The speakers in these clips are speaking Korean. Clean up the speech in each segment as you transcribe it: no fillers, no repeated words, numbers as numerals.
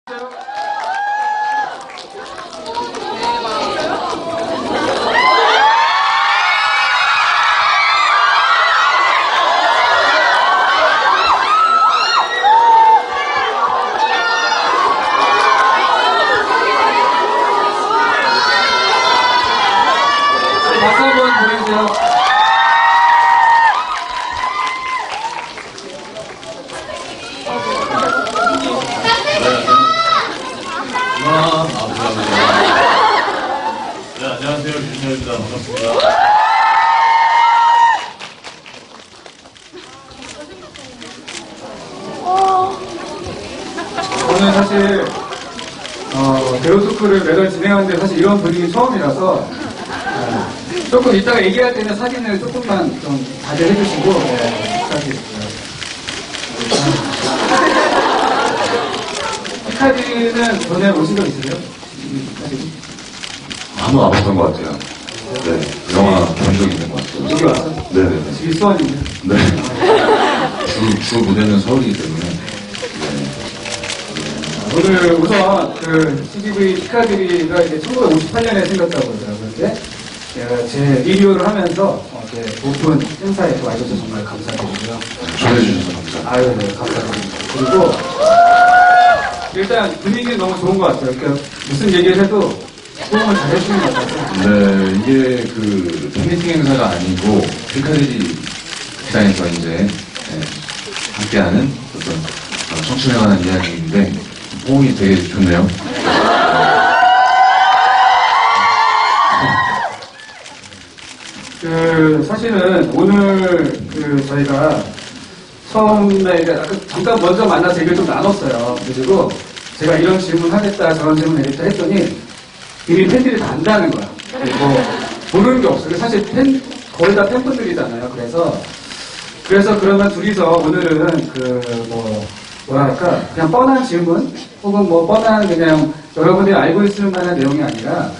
박수 한번 보내주세요. 네, 안녕하세요. 윤여입니다. 반갑습니다. 저는 사실 배우 토크를 매달 진행하는데 사실 이런 분위기 처음이라서 조금 이따가 얘기할 때는 사진을 조금만 좀 자제해 주시고 사진 피카디는 전에 오신 적 있으세요? 한번 안 봤던 것 같아요. 네, 영화 본 적 있는 것 같아요. 여기 와서? 네네네. 집이 수원인데? 네. 주 무대는 서울이기 때문에. 오늘 우선 그 CGV 피카디가 이제 1958년에 생겼다고 그러더라고요. 근데 제가 제 리뷰를 하면서 제 오픈 행사에 와주셔서 정말 감사드리고요. 전해주셔서 감사합니다. 아유, 네, 감사드립니다. 그리고 일단 분위기는 너무 좋은 것 같아요. 그러니까 무슨 얘기를 해도 호응을 잘 해주는 것 같아서. 네, 이게 그 팬미팅 행사가 아니고 피카디리 극장에서 이제 함께하는 어떤 청춘에 관한 이야기인데 호응이 되게 좋네요. 사실은 오늘 저희가 처음에 잠깐 먼저 만나서 얘기를 좀 나눴어요. 그리고 제가 이런 질문 하겠다, 저런 질문 하겠다 했더니 이미 팬들이 다 안다는 거야. 그리고 모르는 게 없어요. 사실 거의 다 팬분들이잖아요. 그래서 그러면 둘이서 오늘은 뭐랄까, 그냥 뻔한 질문, 혹은 뭐 뻔한 그냥 여러분들이 알고 있을 만한 내용이 아니라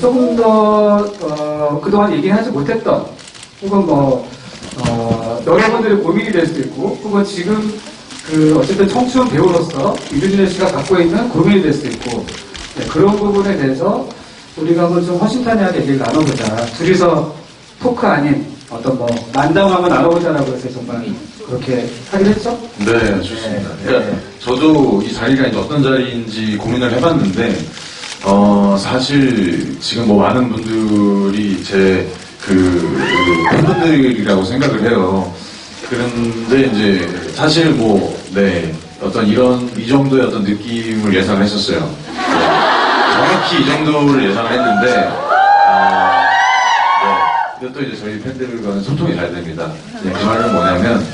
조금 더, 그동안 얘기하지 못했던, 혹은 여러분들의 고민이 될 수도 있고, 혹은 지금 어쨌든 청춘 배우로서 이준열 씨가 갖고 있는 고민이 될 수도 있고, 그런 부분에 대해서 우리가 한번 좀 허심탄회하게 얘기를 나눠보자. 둘이서 토크 아닌 어떤 만담하면 나눠보자라고 해서 정말 그렇게 하기로 했죠? 네, 좋습니다. 그러니까 저도 이 자리가 이제 어떤 자리인지 고민을 해봤는데, 사실 지금 많은 분들이 제 팬분들이라고 생각을 해요. 그런데 이제 사실 어떤 이 정도의 어떤 느낌을 예상을 했었어요. 정확히 이 정도를 예상을 했는데, 근데 또 이제 저희 팬들과는 소통이 잘 됩니다. 그 말은 뭐냐면,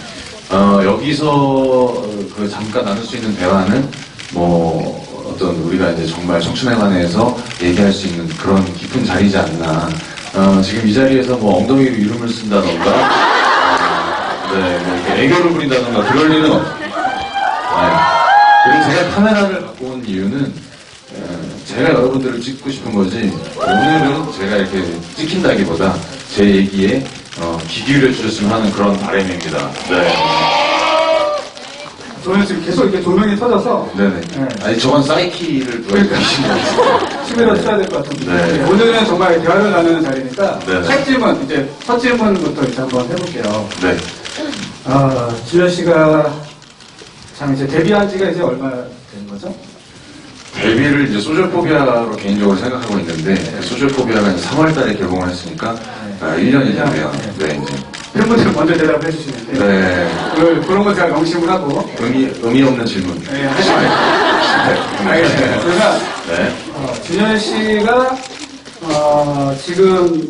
여기서 잠깐 나눌 수 있는 대화는 어떤 우리가 이제 정말 청춘에 관해서 얘기할 수 있는 그런 깊은 자리지 않나. 지금 이 자리에서 엉덩이로 이름을 쓴다던가, 이렇게 애교를 부린다던가 그럴 일은 없습니다. 그리고 제가 카메라를 갖고 온 이유는 제가 여러분들을 찍고 싶은 거지, 오늘은 제가 이렇게 찍힌다기보다 제 얘기에 귀 기울여 주셨으면 하는 그런 바람입니다. 네. 저는 지금 계속 이렇게 조명이 터져서. 네네. 아니, 저건 사이키를 누가 주신 거 같아요. 심이라도 쳐야 될 것 같은데. 네. 오늘은 정말 대화를 나누는 자리니까. 네네. 첫 질문부터 이제 한번 해볼게요. 네. 준열 씨가 참 이제 데뷔한 지가 이제 얼마 된 거죠? 데뷔를 이제 소셜포비아로 개인적으로 생각하고 있는데, 소셜포비아가 이제 3월 달에 개봉을 했으니까, 1년이 됐네요. 네, 이제. 팬분들 먼저 대답해 주시는데. 네. 그런 거 제가 명심을 하고. 의미 없는 질문. 네, 하지 마요. 알겠습니다. 그러면, 네. 준열 씨가, 지금,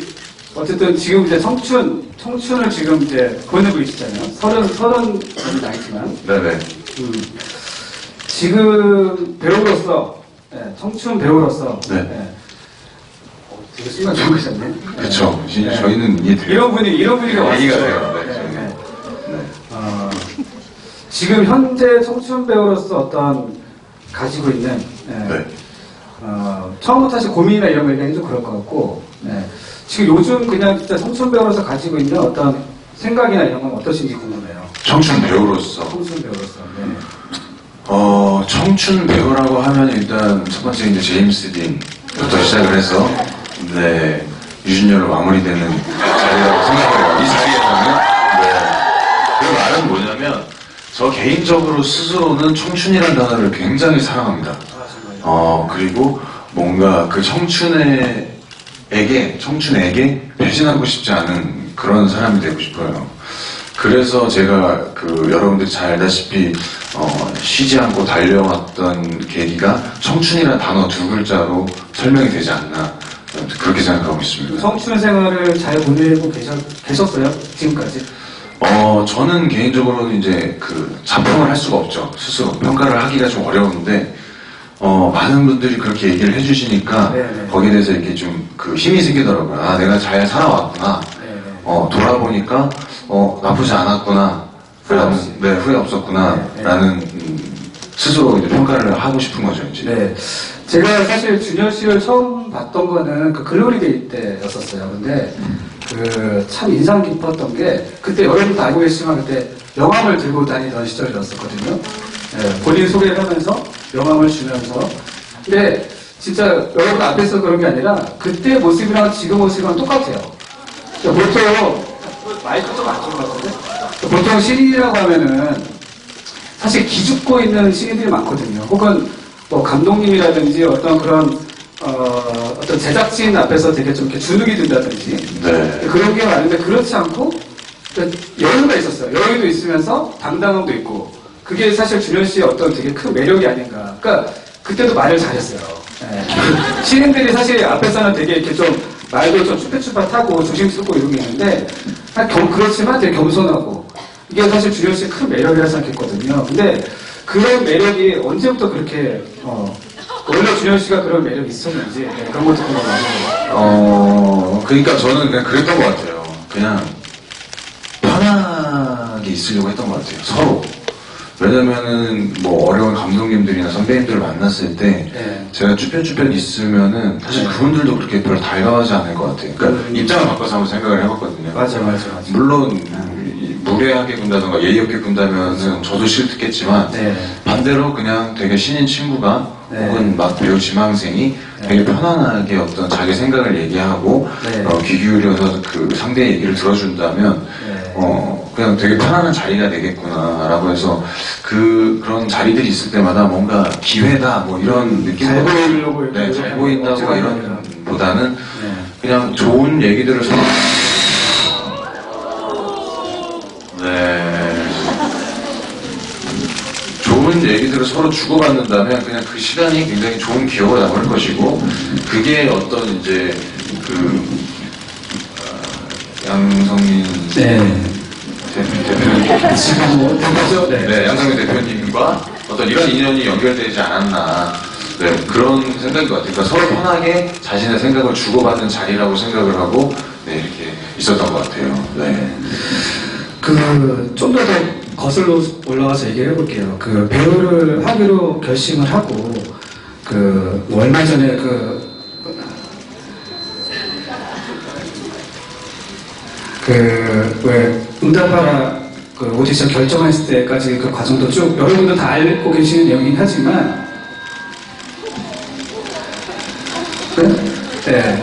어쨌든 지금 이제 청춘을 지금 이제 보내고 계시잖아요. 서른 나이지만. 네네. 지금 배우로서, 청춘 배우로서. 네. 되게 순간 좋으셨네. 그쵸. 저희는 이런 분위기가 얘기가 왔어요. 돼요. 네. 지금 현재 청춘 배우로서 어떤 가지고 있는 처음부터 사실 고민이나 이런 거 얘기하기 좀 그럴 것 같고 지금 요즘 그냥 진짜 청춘 배우로서 가지고 있는 어떤 생각이나 이런 건 어떠신지 궁금해요. 청춘 배우로서. 청춘 배우로서. 네. 청춘 배우라고 하면 일단 첫 번째 이제 제임스 딘부터 시작을 해서, 네, 유준열로 마무리되는 자리라고 생각해요. 이 자리에서는. 네. 그 말은 뭐냐면, 저 개인적으로 스스로는 청춘이라는 단어를 굉장히 사랑합니다. 그리고 뭔가 그 청춘에게 배신하고 싶지 않은 그런 사람이 되고 싶어요. 그래서 제가 여러분들이 잘 알다시피 쉬지 않고 달려왔던 계기가 청춘이라는 단어 두 글자로 설명이 되지 않나 그렇게 생각하고 있습니다. 청춘 생활을 잘 보내고 계셨어요? 지금까지? 저는 개인적으로는 이제 작품을 할 수가 없죠. 스스로 평가를 하기가 좀 어려운데 많은 분들이 그렇게 얘기를 해주시니까 네네. 거기에 대해서 이렇게 좀 힘이 생기더라고요. 아, 내가 잘 살아왔구나. 네네. 돌아보니까 나쁘지 않았구나. 후회 없이. 네, 후회 없었구나. 네. 라는 스스로 이제 평가를 하고 싶은 거죠, 이제. 네. 제가 사실 준열 씨를 처음 봤던 거는 글로리데이 때였었어요. 근데 참 인상 깊었던 게 그때 여러분도 알고 계시지만 그때 명함을 들고 다니던 시절이었었거든요. 네, 본인 소개를 하면서 명함을 주면서. 근데 진짜 여러분 앞에서 그런 게 아니라 그때 모습이랑 지금 모습이랑 똑같아요. 보통 마이크 좀 안 좋은 것 같은데 보통 신인이라고 하면은 사실 기죽고 있는 신인들이 많거든요. 혹은 뭐 감독님이라든지 어떤 그런 어떤 제작진 앞에서 되게 좀 이렇게 주눅이 든다든지 네. 그런 게 많은데 그렇지 않고 여유가 있었어요. 여유도 있으면서 당당함도 있고 그게 사실 준현 씨의 어떤 되게 큰 매력이 아닌가. 그러니까 그때도 말을 잘했어요. 네. 신인들이 사실 앞에서는 되게 이렇게 좀 말도 좀 쭈뼛쭈뼛하고 조심스럽고 이런 게 있는데 그렇지만 되게 겸손하고 이게 사실 준현 씨의 큰 매력이라 생각했거든요. 근데 그런 매력이 언제부터 그렇게 원래 준현 씨가 그런 매력이 있었는지 네, 그런 것도 궁금해요. 그러니까 저는 그냥 그랬던 것 같아요. 그냥 편하게 있으려고 했던 것 같아요. 서로. 왜냐면은 뭐 어려운 감독님들이나 선배님들을 만났을 때 네. 제가 쭈뼛쭈뼛 있으면은 사실 네. 그분들도 그렇게 별로 달가워하지 않을 것 같아요. 그러니까 입장을 바꿔서 한번 생각을 해봤거든요. 맞아. 물론 무례하게 군다던가 예의 없게 군다면은 저도 싫겠지만 네. 반대로 그냥 되게 신인 친구가 네. 혹은 막 배우 지망생이 되게 편안하게 어떤 자기 생각을 얘기하고 네. 귀 기울여서 상대의 얘기를 들어준다면 네. 그냥 되게 편안한 자리가 되겠구나라고 해서 그런 자리들이 있을 때마다 뭔가 기회다 뭐 이런 느낌 잘 보이려고 네, 이렇게 잘 보인다고 어쩌다 이런 보니까. 보다는 네. 그냥 좋은 얘기들을 서로 좋은 얘기들을 서로 주고받는다면 그냥 그 시간이 굉장히 좋은 기억으로 남을 것이고 그게 어떤 이제 양성민 대표님 지금 뭐 대표죠? 네, 양성민 대표님과 어떤 이런 인연이 연결되지 않았나 네, 그런 생각인 것 같아요. 그러니까 서로 편하게 자신의 생각을 주고받는 자리라고 생각을 하고 네, 이렇게 있었던 것 같아요. 네. 좀 더 거슬러 올라가서 얘기를 해볼게요. 배우를 하기로 결심을 하고, 뭐 얼마 전에 왜 응답하라 오디션 결정했을 때까지 그 과정도 쭉 여러분도 다 알고 계시는 내용이긴 하지만, 네,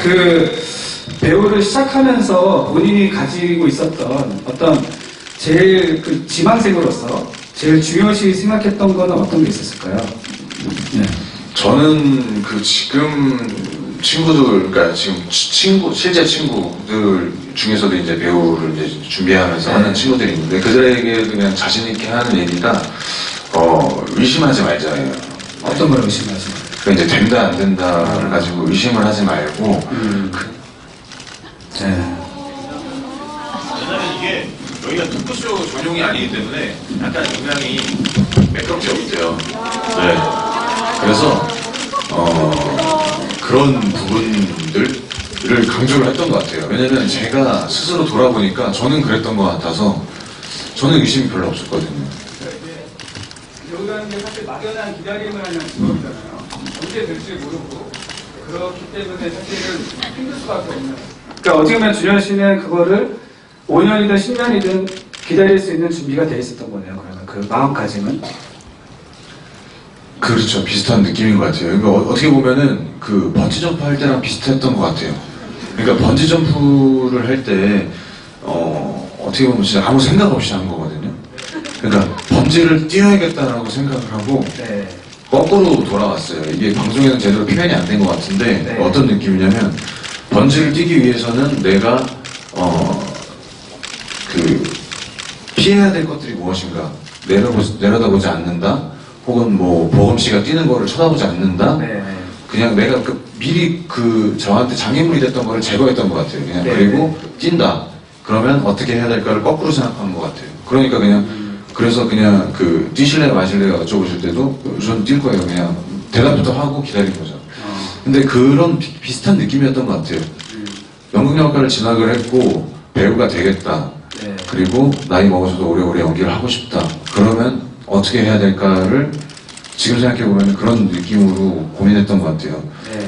배우를 시작하면서 본인이 가지고 있었던 어떤 제일 지망생으로서 제일 중요시 생각했던 거는 어떤 게 있었을까요? 네. 저는 지금 친구들, 그러니까 지금 실제 친구들 중에서도 이제 배우를 이제 준비하면서 네. 하는 친구들이 있는데 그들에게 그냥 자신있게 하는 얘기가, 의심하지 말자예요. 어떤 걸 의심하시나요? 그러니까 이제 된다, 안 된다를 가지고 의심을 하지 말고, 네. 왜냐면 이게 여기가 토크쇼 전용이 아니기 때문에 약간 음향이 매끄럽지 없어요. 네. 그래서 그런 부분들을 강조를 했던 것 같아요. 왜냐면 제가 스스로 돌아보니까 저는 그랬던 것 같아서 저는 의심이 별로 없었거든요. 배우라는 게 사실 막연한 기다림을 하는 직업이잖아요. 언제 될지 모르고 그렇기 때문에 사실은 힘들 수밖에 없는. 그러니까 어떻게 보면 준현 씨는 그거를 5년이든 10년이든 기다릴 수 있는 준비가 돼 있었던 거네요. 그러면 그 마음가짐은. 그렇죠. 비슷한 느낌인 것 같아요. 그러니까 어떻게 보면은 그 번지점프 할 때랑 비슷했던 것 같아요. 그러니까 번지점프를 할 때, 어떻게 보면 진짜 아무 생각 없이 한 거거든요. 그러니까 번지를 뛰어야겠다라고 생각을 하고, 네. 거꾸로 돌아왔어요. 이게 방송에는 제대로 표현이 안 된 것 같은데, 네. 어떤 느낌이냐면, 번지를 뛰기 위해서는 내가, 피해야 될 것들이 무엇인가, 내려다보지 않는다, 혹은 뭐, 보검씨가 뛰는 거를 쳐다보지 않는다, 네. 그냥 내가 미리 저한테 장애물이 됐던 거를 제거했던 것 같아요. 그냥 네. 그리고 뛴다. 그러면 어떻게 해야 될까를 거꾸로 생각하는 것 같아요. 그러니까 그냥 그래서 그냥 뛰실래요 마실래요 여쭤보실 때도 전 뛸 거예요. 그냥 대답부터 하고 기다린 거죠. 근데 그런 비슷한 느낌이었던 것 같아요. 연극영화과를 진학을 했고 배우가 되겠다. 네. 그리고 나이 먹어서도 오래오래 연기를 하고 싶다. 그러면 어떻게 해야 될까를 지금 생각해보면 그런 느낌으로 고민했던 것 같아요. 네.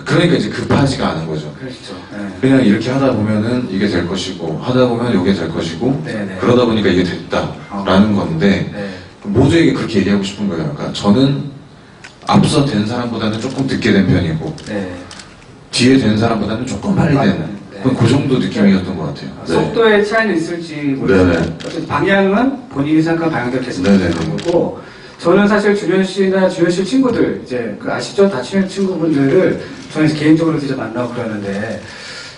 그러니까 이제 급하지가 않은 거죠. 그렇죠. 네. 그냥 이렇게 하다 보면은 이게 될 것이고, 하다 보면 이게 될 것이고, 네네. 그러다 보니까 이게 됐다라는 건데, 네. 모두에게 그렇게 얘기하고 싶은 거예요. 그러니까 저는 앞서 된 사람보다는 조금 늦게 된 편이고, 네. 뒤에 된 사람보다는 조금 빨리 된, 네. 그 정도 느낌이었던 것 같아요. 네. 속도의 차이는 있을지 모르지만 네네. 어쨌든 방향은 본인이 생각한 방향대로 계속 네네네. 가는 거고, 저는 사실 준현 씨나 준현 씨 친구들, 이제 아시죠? 다치는 친구분들을 저는 이제 개인적으로 이제 만나고 그러는데,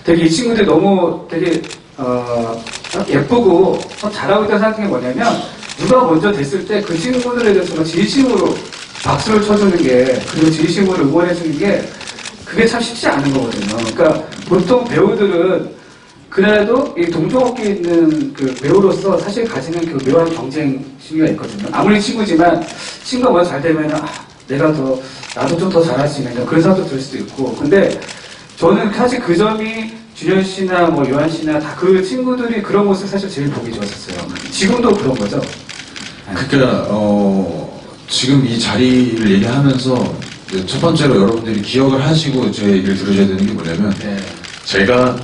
되게 이 친구들이 너무 되게 예쁘고 잘하고 있다는 생각한 게 뭐냐면, 누가 먼저 됐을 때 그 친구들에 대해서 정말 진심으로 박수를 쳐주는 게, 그리고 진심으로 응원해주는 게, 그게 참 쉽지 않은 거거든요. 그러니까 보통 배우들은 그래도 이 동종업계에 있는 그 배우로서 사실 가지는 그 묘한 경쟁 심리가 있거든요. 아무리 친구지만 친구가 먼저 잘 되면 나도 좀 더 잘할 수 있는 그런 생각도 들 수도 있고. 근데 저는 사실 그 점이 준현 씨나 뭐 요한 씨나 다 그 친구들이 그런 모습 사실 제일 보기 좋았었어요. 지금도 그런 거죠. 그러니까 지금 이 자리를 얘기하면서 첫 번째로 여러분들이 기억을 하시고 제 얘기를 들으셔야 되는 게 뭐냐면 네. 제가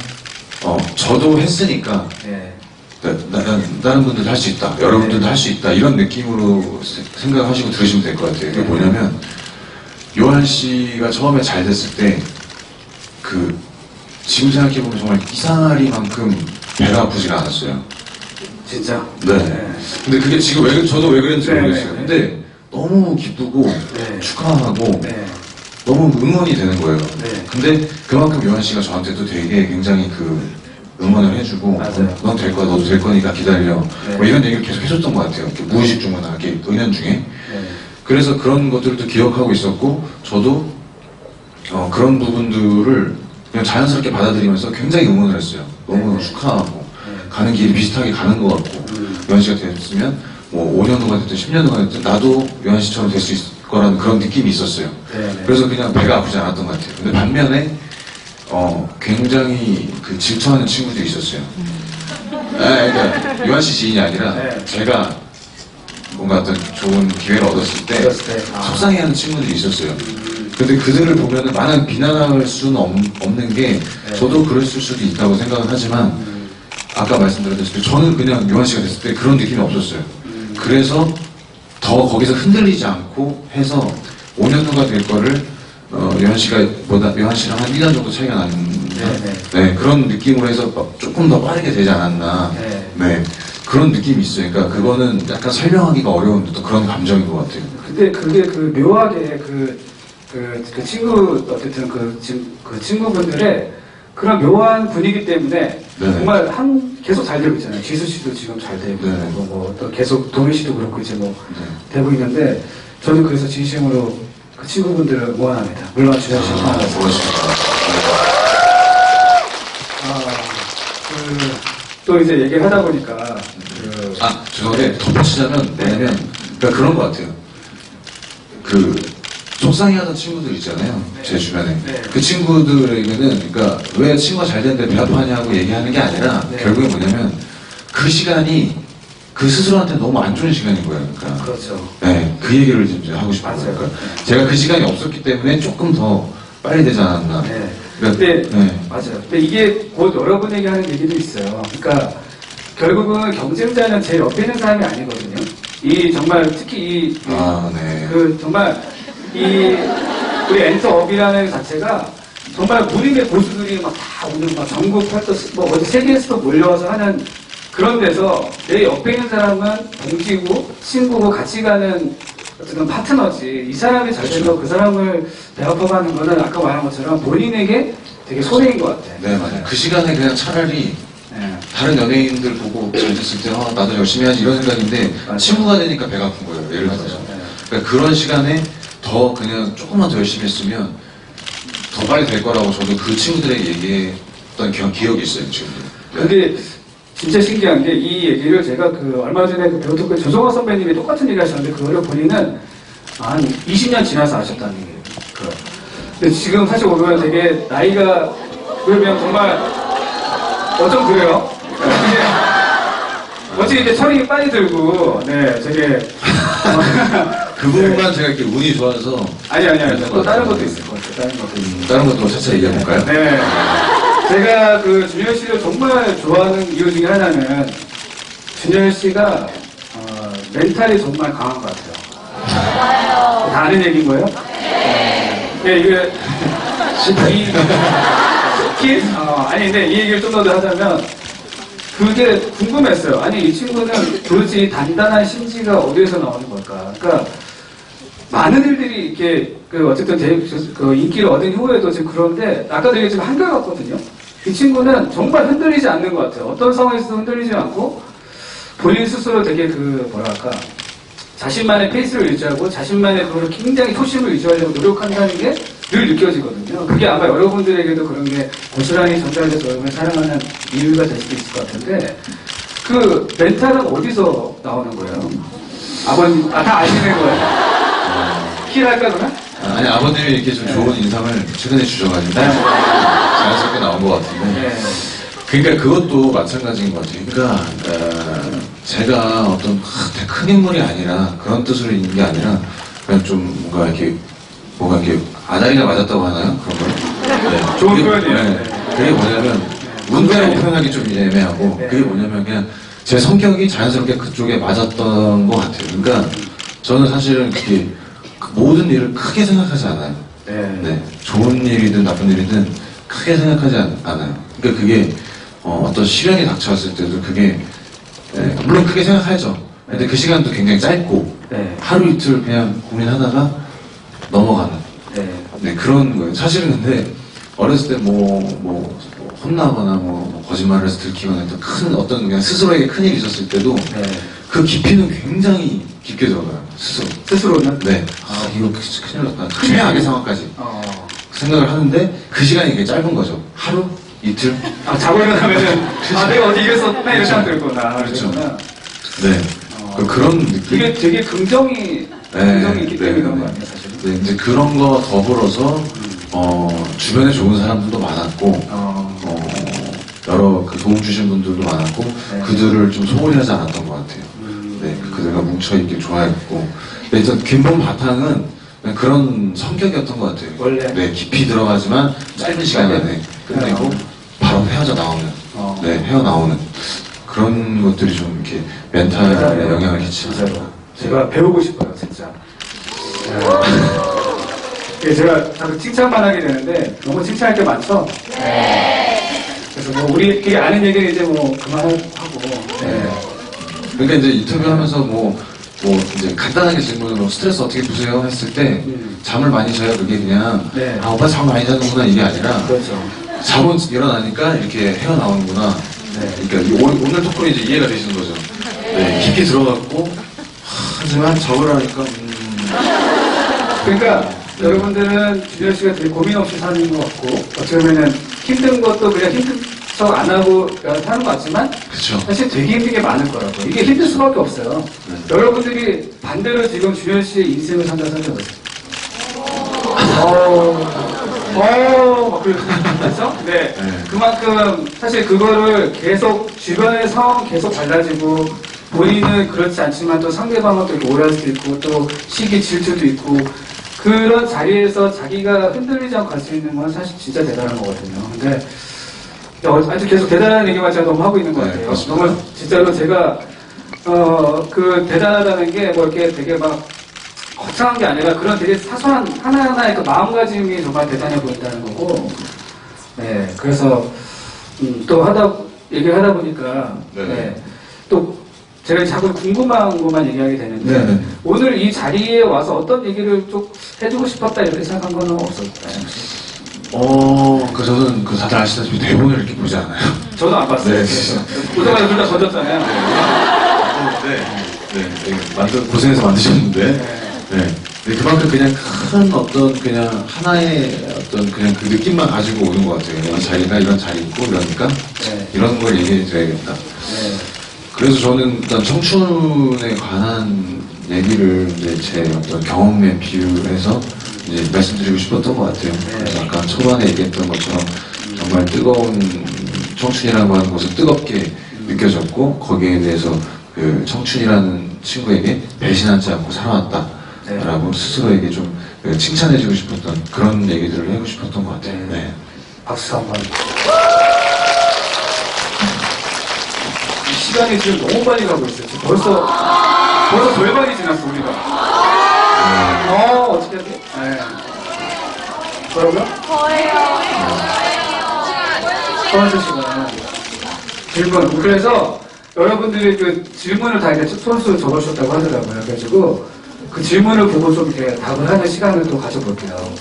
저도 했으니까 네. 다른 분들도 할 수 있다, 여러분들도 할 수 있다 이런 느낌으로 생각하시고 들으시면 될 것 같아요. 그게 뭐냐면 요한 씨가 처음에 잘 됐을 때 지금 생각해보면 정말 이상하리만큼 배가 아프지가 않았어요. 진짜? 네. 근데 그게 지금 저도 왜 그랬는지 네, 모르겠어요. 네. 근데 너무 기쁘고 네. 축하하고 네. 너무 응원이 되는 거예요. 네. 근데 그만큼 요한 씨가 저한테도 되게 굉장히 응원을 해주고 맞아요. 넌 될 거야, 너도 될 거니까 기다려. 네. 뭐 이런 얘기를 계속 해줬던 것 같아요. 이렇게 무의식 중이나 이렇게 은연 중에. 네. 그래서 그런 것들도 기억하고 있었고 저도 그런 부분들을 그냥 자연스럽게 받아들이면서 굉장히 응원을 했어요. 너무 네. 축하하고 네. 가는 길이 비슷하게 가는 것 같고 요한 씨가 됐으면 뭐 5년 후가 됐든 10년 후가 됐든 나도 요한 씨처럼 될 수 있을 거라는 그런 느낌이 있었어요. 네. 그래서 그냥 배가 아프지 않았던 것 같아요. 근데 반면에 굉장히 질투하는 친구들이 있었어요. 그러니까 요한 씨 지인이 아니라 네. 제가 뭔가 어떤 좋은 기회를 얻었을 때 그랬을 때, 속상해하는 친구들이 있었어요. 근데 그들을 보면은 많은 비난할 수는 없는 게 네. 저도 그랬을 수도 있다고 생각은 하지만 아까 말씀드렸듯이 저는 그냥 요한 씨가 됐을 때 그런 느낌이 없었어요. 그래서 더 거기서 흔들리지 않고 해서 5년 후가 될 거를 요한 씨랑 한 1년 정도 차이가 나는 네, 그런 느낌으로 해서 조금 더 빠르게 되지 않았나. 네. 네, 그런 느낌이 있어요. 그러니까 그거는 약간 설명하기가 어려운 또 그런 감정인 것 같아요. 근데 그게 묘하게 그 친구, 어쨌든 그 친구분들의 그런 묘한 분위기 때문에 네. 정말 계속 잘 되고 있잖아요. 지수 씨도 지금 잘 되고 네. 있고, 뭐, 또 계속 도미 씨도 그렇고 이제 뭐 네. 되고 있는데, 저는 그래서 진심으로 그 친구분들을 응원합니다. 물론 주현 씨 포함해서. 고맙습니다. 또 이제 얘기를 하다 보니까, 죄송한데 덧붙이자면 뭐냐면 그러니까 그런 것 같아요. 속상해하던 친구들 있잖아요. 제 주변에. 네. 그 친구들에게는 그러니까 왜 친구가 잘 됐는데 배 아파하냐고 얘기하는 게 아니라 네. 결국에 뭐냐면 그 시간이 그 스스로한테 너무 안 좋은 시간인 거예요. 그러니까. 그렇죠. 네, 그 얘기를 이제 하고 싶은 맞아요. 거예요. 그러니까 제가 그 시간이 없었기 때문에 조금 더 빨리 되지 않았나. 네. 그러니까, 근데, 네. 맞아요. 근데 이게 곧 여러분에게 하는 얘기도 있어요. 그러니까, 결국은 경쟁자는 제 옆에 있는 사람이 아니거든요. 이 정말 특히 네. 정말 우리 엔터업이라는 자체가 정말 무림의 고수들이 막 다 오는 막 전국 활동 뭐 어디 세계에서도 몰려와서 하는 그런 데서 내 옆에 있는 사람은 동지고 친구고 같이 가는 어떤 파트너지. 이 사람이 잘 돼서 그 사람을 배합하는 거는 아까 말한 것처럼 본인에게 되게 손해인 것 같아. 네, 맞아요. 그 시간에 그냥 차라리 네. 다른 연예인들 보고 잘 됐을 때 나도 열심히 하지 이런 생각인데 맞아요. 친구가 되니까 배가 아픈 거예요. 예를 들어서. 네. 그러니까 그런 시간에 더 그냥 조금만 더 열심히 했으면 더 빨리 될 거라고 저도 그 친구들에게 얘기했던 기억이 있어요, 지금도. 네. 근데 진짜 신기한 게 이 얘기를 제가 얼마 전에 배우토크 조성호 선배님이 똑같은 얘기 하셨는데 그거를 본인은 한 20년 지나서 아셨다는 얘기예요. 근데 지금 사실 보면 되게 나이가 그러면 정말 어쩜 그래요? 어찌 이제 철이 빨리 들고 네 되게 그 부분만 제가 이렇게 운이 좋아서 아니 또 다른 것도 있을 것 같아요. 다른 것도 있는 다른 것도 차차 얘기해 볼까요? 네. 제가 준열 씨를 정말 좋아하는 이유 중에 하나는 준열 씨가 멘탈이 정말 강한 것 같아요. 다 아는 얘기인 거예요? 네, 이게 아니 근데 이 얘기를 좀 더 하자면 그게 궁금했어요. 아니 이 친구는 도대체 이 단단한 심지가 어디에서 나오는 걸까? 그러니까 많은 일들이 이렇게 어쨌든 인기를 얻은 후에도 지금 그런데 아까도 얘기했지만 한결같거든요. 이 친구는 정말 흔들리지 않는 것 같아요. 어떤 상황에서도 흔들리지 않고 본인 스스로 되게 뭐랄까 자신만의 페이스를 유지하고 자신만의 그걸 굉장히 초심을 유지하려고 노력한다는 게 늘 느껴지거든요. 그게 아마 여러분들에게도 그런 게 고스란히 전달돼서 여러분을 사랑하는 이유가 될 수도 있을 것 같은데 그 멘탈은 어디서 나오는 거예요? 아버님, 다 아시는 거예요? 킬할까 그러면? 아니 아버님이 이렇게 좀 좋은 인상을 최근에 주셔가지고 자연스럽게 나온 것 같은데 네. 그러니까 그것도 마찬가지인 것 같아요. 그러니까 제가 어떤 되게 큰 인물이 아니라 그런 뜻으로 있는 게 아니라 그냥 좀 뭔가 이렇게 아다리가 맞았다고 하나요? 그런 거? 네. 좋은 표현이에요. 네. 그게 뭐냐면 문대로 표현하기 좀 애매하고 네. 그게 뭐냐면 그냥 제 성격이 자연스럽게 그쪽에 맞았던 것 같아요. 그러니까 저는 사실은 그게 모든 일을 크게 생각하지 않아요. 네. 좋은 일이든 나쁜 일이든 크게 생각하지 않아요. 그러니까 그게 어떤 시련이 닥쳐왔을 때도 그게 물론 크게 생각하죠. 근데 그 시간도 굉장히 짧고 네. 하루 이틀 그냥 고민하다가 넘어가는 네, 그런 거예요. 사실은 근데 어렸을 때 혼나거나 거짓말을 해서 들키거나 했던 어떤 그냥 스스로에게 큰 일이 있었을 때도 그 깊이는 굉장히 깊게 들어가요. 스스로는? 네. 이거 큰일 났다. 최악의 상황까지 생각을 하는데 그 시간이 되게 짧은 거죠. 하루? 이틀? 자고 일어나면은 내가 어디 이겼었나 이런 생각 들구나. 그렇죠. 네. 그런 느낌? 이게 되게 긍정이 있기 때문에 그런 거 아니에요, 사실은? 네, 이제 그런 거 더불어서 주변에 좋은 사람들도 많았고 여러 도움 주신 분들도 많았고 그들을 좀 소홀히 하지 않았던 것 같아요. 네, 그들과 뭉쳐있길 좋아했고 근데 일단 근본 바탕은 그냥 그런 성격이었던 것 같아요. 원래? 네, 깊이 들어가지만 짧은 시간 안에 끝내고 바로 헤어져 나오는 네, 헤어나오는 그런 것들이 좀 이렇게 멘탈에 영향을 끼치죠. 맞아요. 제가 배우고 싶어요, 진짜. 제가 자꾸 칭찬만 하게 되는데 너무 칭찬할 게 많죠? 그래서 우리끼리 아는 얘기는 이제 그만하고. 그러니까 이제 인터뷰하면서 이제 간단하게 질문으로 스트레스 어떻게 푸세요? 했을 때 잠을 많이 자요. 그게 그냥 오빠 잠 많이 자는구나 이게 아니라 그렇죠. 잠은 일어나니까 이렇게 헤어나오는구나. 그러니까 오늘 토크는 이제 이해가 되시는 거죠. 네, 깊게 들어갔고 하지만 적으라니까 그러니까 여러분들은 준열 씨가 되게 고민 없이 사는 것 같고 어떻게 보면은 힘든 것도 그냥 힘든 척 안 하고 사는 것 같지만 그쵸. 사실 되게 힘든 게 많을 거라고. 이게 힘들 수밖에 없어요. 여러분들이 반대로 지금 준열 씨의 인생을 산다 생각해보세요. 막 그렇죠? 네. 그만큼 사실 그거를 계속 주변의 상황 계속 달라지고 본인은 그렇지 않지만 또 상대방은 또 이렇게 오해할 수도 있고 또 시기 질투도 있고 그런 자리에서 자기가 흔들리지 않고 갈 수 있는 건 사실 진짜 대단한 거거든요. 근데 아주 계속 대단한 얘기만 제가 너무 하고 있는 것 같아요. 너무 진짜로 제가 그 대단하다는 게 뭐 이렇게 되게 막 거창한 게 아니라 그런 되게 사소한 하나하나의 그 마음가짐이 정말 대단해 보인다는 거고, 네, 그래서, 또 얘기를 하다 보니까, 네네. 네, 또 제가 자꾸 궁금한 것만 얘기하게 되는데, 네네. 오늘 이 자리에 와서 어떤 얘기를 좀 해주고 싶었다 이렇게 생각한 건 없었나요? 저는 다들 아시다시피 대본을 이렇게 보지 않아요. 저도 안 봤어요. 네. 보자마자 둘 다 던졌잖아요. 고생해서 만드셨는데, 네. 근데 그만큼 그냥 큰 그냥 하나의 그냥 그 느낌만 가지고 오는 것 같아요. 이 자리가 이런 자리 있고 이러니까 네. 이런 걸 얘기해 드려야겠다. 네. 그래서 저는 일단 청춘에 관한 얘기를 이제 제 경험에 비유해서 이제 말씀드리고 싶었던 것 같아요. 그래서 아까 초반에 얘기했던 것처럼 정말 뜨거운 청춘이라고 하는 것은 뜨겁게 느껴졌고 거기에 대해서 그 청춘이라는 친구에게 배신하지 않고 살아왔다라고 스스로에게 좀 칭찬해주고 싶었던 그런 얘기들을 하고 싶었던 것 같아요. 네. 박수 한번. 시간이 지금 너무 빨리 가고 있어요. 지금 벌써 절반이 지났어, 우리가. 어떻게 하지? 네. 뭐라고요? 서원수 씨가. 질문. 그래서 여러분들이 그 질문을 다 이렇게 손수 적어주셨다고 하더라고요. 그래가지고 그 질문을 보고 좀 이렇게 답을 하는 시간을 또 가져볼게요.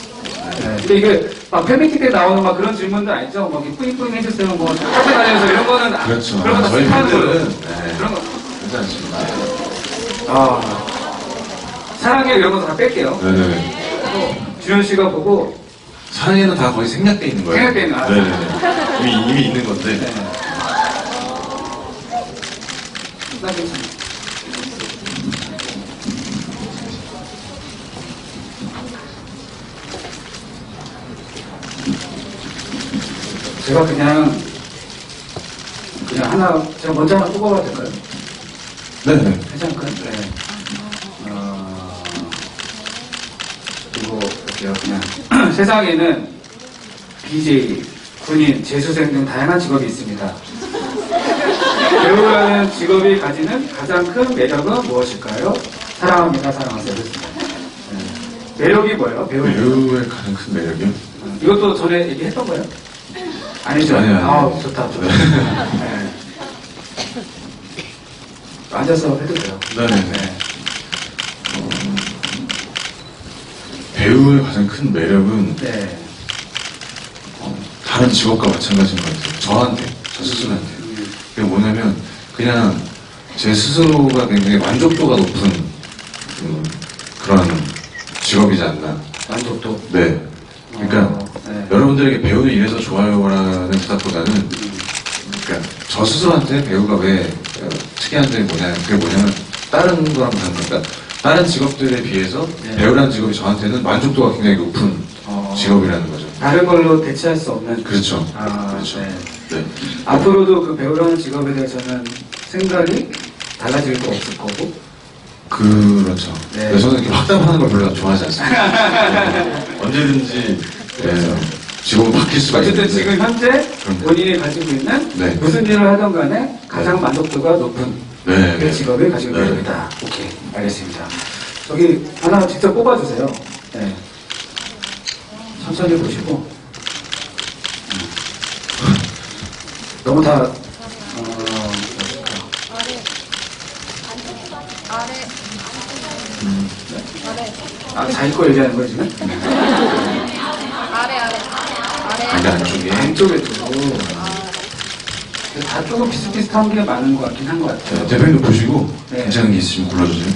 네. 근데 이게 막 팬미팅 때 나오는 막 그런 질문들 아니죠? 막 이렇게 뿌잉뿌잉 해주세요. 뭐 카페 다니면서 이런 거는 그렇죠. 그런 거다 저희 하는 거예요. 팬들은 네. 그런 거. 괜찮습니다. 사랑해 이런 거 다 뺄게요. 네네. 주현 씨가 보고 사랑에는 다 거의 생략돼 있는 거예요. 생략돼 있는, 네네. 이미 있는 건데. 네. 나 괜찮아. 제가 그냥 제가 먼저 하나 뽑아봐도 될까요? 네네. 괜찮을까요? 네. 이거 볼게요. 그냥 세상에는 BJ, 군인, 재수생 등 다양한 직업이 있습니다. 배우라는 직업이 가지는 가장 큰 매력은 무엇일까요? 사랑합니다. 사랑하세요. 네. 매력이 뭐예요? 배우의 가장 큰 매력이요? 이것도 전에 얘기했던 거예요? 아니죠? 아니요. 좋다. 네. 앉아서 해도 돼요. 네네네. 배우의 가장 큰 매력은 네. 다른 직업과 마찬가지인 것 같아요. 저 스스로한테. 그게 뭐냐면, 그냥 제 스스로가 굉장히 만족도가 높은 그런 직업이지 않나. 만족도. 네. 그러니까 네. 여러분들에게 배우는 이래서 좋아요라는 대답보다는 그러니까 저 스스로한테 배우가 왜 특이한 점이 그게 뭐냐면 다른 거랑 다른 거니까 다른 직업들에 비해서 네. 배우라는 직업이 저한테는 만족도가 굉장히 높은 직업이라는 거죠. 다른 걸로 대체할 수 없는. 그렇죠. 그렇죠. 네. 네. 앞으로도 그 배우라는 직업에 대해서는 생각이 달라질 거 없을 거고. 그렇죠. 네. 네, 저는 이렇게 확답하는 걸 별로 좋아하지 않습니다. 네. 언제든지 그렇죠. 직업은 바뀔 수가 어쨌든 있는데 지금 현재 그럼요. 본인이 가지고 있는 네. 무슨 일을 하던 간에 가장 만족도가 높은 네, 그 네. 직업을 가지고 네. 있다. 오케이, 알겠습니다. 저기 하나 직접 뽑아주세요. 네. 천천히 보시고. 너무 다 자기 거 얘기하는 거예요 지금? 아래. 아니, 안쪽에 안쪽에 도 다 조금 비슷비슷한 게 많은 것 같긴 한 것 같아요. 네, 대표님도 보시고 네. 괜찮은 게 있으시면 골라주세요.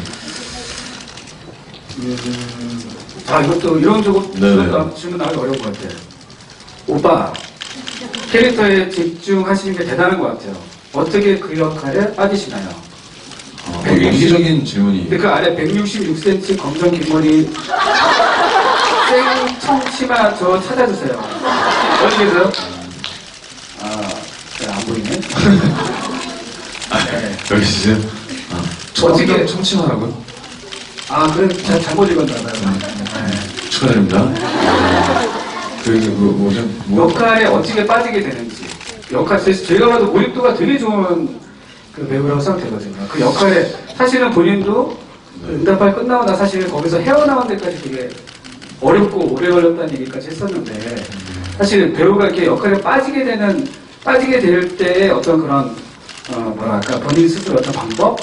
이것도 이런 네네. 질문 나오기 어려운 것 같아요. 오빠, 캐릭터에 집중하시는 게 대단한 것 같아요. 어떻게 그 역할에 빠지시나요? 연기적인 질문이 근데 그 아래 166cm 검정 긴머리 생청치마 저 찾아주세요. 어디 계세요? 네, 안 보이네. 네. 여기 있으세요? 어떻게- 청취하라고요? 그래, 잘못 읽었나봐요. 네. 축하드립니다. 역할에 어떻게 빠지게 되는지. 저희가 봐도 몰입도가 되게 좋은 그 배우라고 생각되거든요. 그 역할에 사실은 본인도 네. 응답하기 끝나고 나 사실 거기서 헤어나온 데까지 되게 어렵고 오래 걸렸다는 얘기까지 했었는데 사실 배우가 이렇게 역할에 빠지게 될 때의 어떤 그런 뭐랄까 본인 스스로 어떤 방법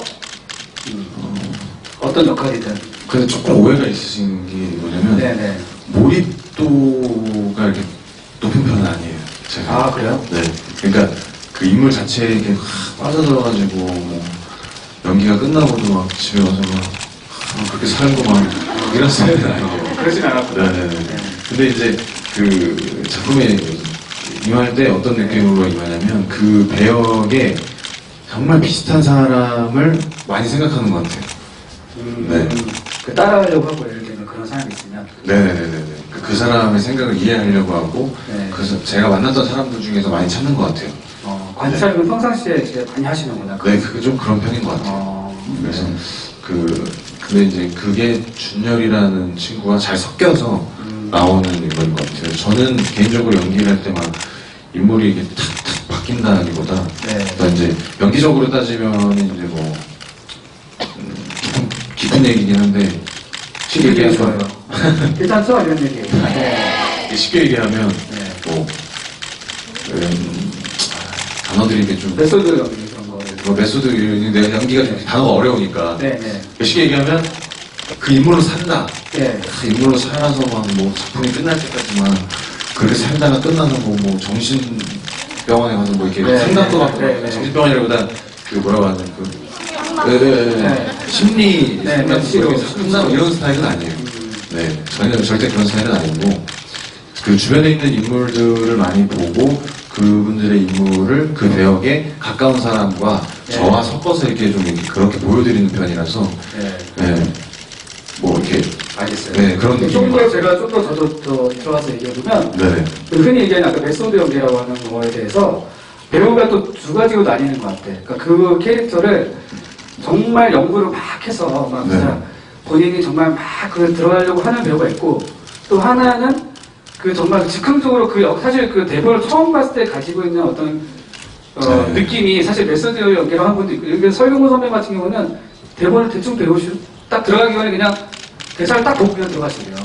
어떤 역할이든 근데 조금 오해가 있으신 게 뭐냐면 네네 몰입도가 이렇게 높은 편은 아니에요. 제가. 아 그래요? 네. 그러니까 그 인물 자체에 이렇게 확 빠져들어가지고 뭐 연기가 끝나고도 막 집에 와서 막 그렇게 살고 막 이런 스타일은 아니에요. 그러진 않았거든요. 네네네. 근데 이제 그 작품에 임할 때 어떤 느낌으로 임하냐면 그 배역에 정말 비슷한 사람을 많이 생각하는 것 같아요. 네. 그 따라하려고 하고 예를 들면 그런 사람이 있으면 네네네네. 그 사람의 생각을 이해하려고 하고 네. 그래서 제가 만났던 사람들 중에서 많이 찾는 것 같아요. 관찰은 평상시에 이제 많이 하시는구나. 네, 그게 좀 그런 편인 것 같아요. 그래서 근데 이제 그게 준열이라는 친구가 잘 섞여서 나오는 인물인 것 같아요. 저는 개인적으로 연기를 할 때 막 인물이 이게 탁탁 바뀐다기보다 네. 이제 연기적으로 따지면 이제 뭐 깊은 얘기긴 한데 쉽게 얘기하면 일단 써 이런 얘기예요. 네. 쉽게 얘기하면 네. 뭐 단어들이 이게 좀 메소드 연기 그런 거. 뭐 메소드 내 연기가 좀 단어가 어려우니까 네네. 쉽게 얘기하면 그 인물로 산다. 네. 그 인물로 살아서 막 뭐 작품이 끝날 때까지만 그렇게 살다가 끝나서 뭐 정신병원에 가서 뭐 이렇게 네, 상담도 네, 받고 네, 네. 정신병원이라기보다 그 뭐라고 하는 네. 심리 네, 상담 치료. 끝나고 이런 스타일은 아니에요. 네, 전혀 절대 그런 스타일은 아니고 그 주변에 있는 인물들을 많이 보고 그분들의 인물을 그 배역에 가까운 사람과 네. 저와 섞어서 이렇게 좀 이렇게 그렇게 보여드리는 편이라서 네. 네, 뭐 이렇게 알겠어요. 네, 그런 좀 더 느낌인 제가 좀 더 저도 더 들어가서 얘기해보면 네네. 그 흔히 얘기하는 아까 메소드 연기라고 하는 거에 대해서 배우가 또 두 가지로 나뉘는 것 같아. 그러니까 그 캐릭터를 정말 연구를 막 해서 막 진짜 네. 본인이 정말 막 그 들어가려고 하는 배우가 있고 또 하나는 그 정말 즉흥적으로 사실 그 대본을 처음 봤을 때 가지고 있는 어떤 네. 느낌이 사실 메소드 연기라고 하는 분도 있고 여기 설경구 선배 같은 경우는 대본을 대충 배우시고 딱 들어가기 전에 그냥 대사를 딱 보고 그냥 들어가시래요.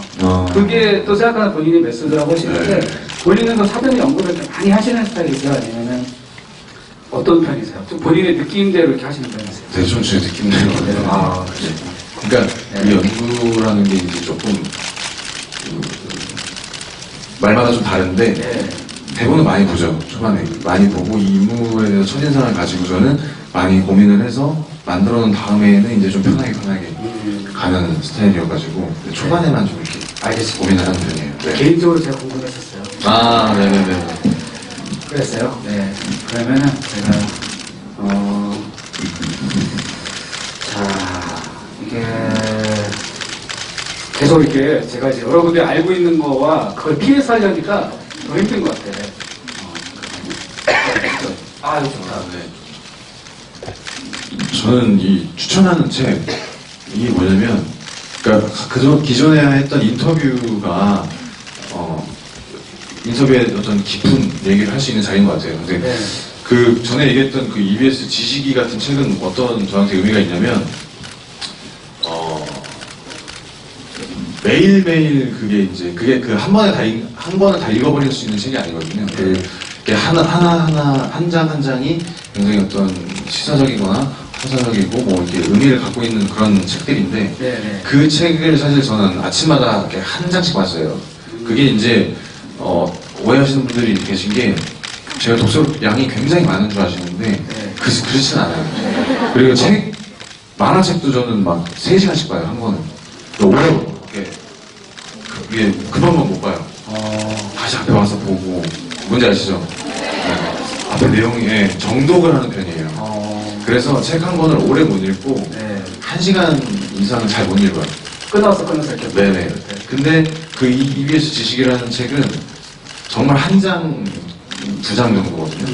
그게 또 생각하는 본인이 메소드라고 하시는데 네. 본인은 그 사전 연구를 좀 많이 하시는 스타일이세요? 아니면은 어떤 편이세요? 좀 본인의 느낌대로 이렇게 하시는 편이세요? 대충 제 느낌대로 아, 그러니까 네. 이 연구라는 게 이제 조금 말마다 좀 다른데 네. 대본을 많이 보죠. 초반에 많이 보고 이 인물에 대해서 첫인상을 가지고서는 많이 고민을 해서 만들어 놓은 다음에는 이제 좀 편하게 가는 스타일이어가지고 초반에만 좀 이렇게 알겠습니다. 고민을 하는 편이에요. 네. 개인적으로 제가 궁금했었어요. 아, 네네네. 그랬어요? 네. 그러면은 제가 자 이게 계속 이렇게 제가 이제 여러분들이 알고 있는 거와 그걸 피해서 하려니까 더 힘든 것 같아. 아, 이거 좋다. 저는 이 추천하는 책, 이게 뭐냐면, 그러니까 기존에 했던 인터뷰가, 인터뷰에 어떤 깊은 얘기를 할 수 있는 자리인 것 같아요. 근데 네. 그 전에 얘기했던 그 EBS 지식이 같은 책은 어떤 저한테 의미가 있냐면, 매일매일 그게 그 한 번에 다 읽어버릴 수 있는 책이 아니거든요. 그게 한 장 한 장이 굉장히 어떤 시사적이거나 화사적이고 뭐 이렇게 의미를 갖고 있는 그런 책들인데 네네. 그 책을 사실 저는 아침마다 이렇게 한 장씩 봤어요. 그게 이제 오해하시는 분들이 계신 게 제가 독서 양이 굉장히 많은 줄 아시는데 네. 그렇진 않아요. 그리고 만화책도 저는 막 3시간씩 봐요, 한 권은. 오래 이게 금방만 못 봐요. 다시 앞에 와서 보고 뭔지 아시죠? 네. 앞에 내용에 정독을 하는 편이에요. 그래서 책 한 권을 오래 못 읽고 네. 1시간 이상은 잘 못 읽어요. 끊어서 이렇게. 네네. 근데 그 EBS 지식이라는 책은 정말 한 장, 2장 정도거든요.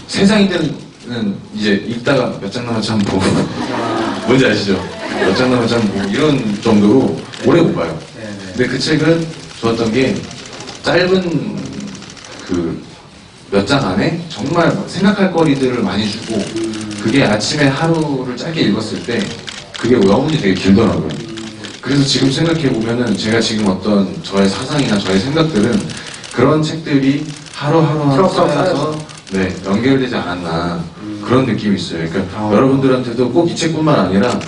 3장일 때는 이제 읽다가 몇 장 남았지 한번 보고 뭔지 아시죠? 몇 장 남았지 한번 보고 이런 정도로 오래 못 봐요. 네네. 근데 그 책은 좋았던 게 짧은 그 몇 장 안에 정말 생각할 거리들을 많이 주고 그게 아침에 하루를 짧게 읽었을 때 그게 여운이 되게 길더라고요. 그래서 지금 생각해보면은 제가 지금 어떤 저의 사상이나 저의 생각들은 그런 책들이 하루하루 쌓여서 네, 연결되지 않았나 그런 느낌이 있어요. 그러니까 여러분들한테도 꼭 이 책뿐만 아니라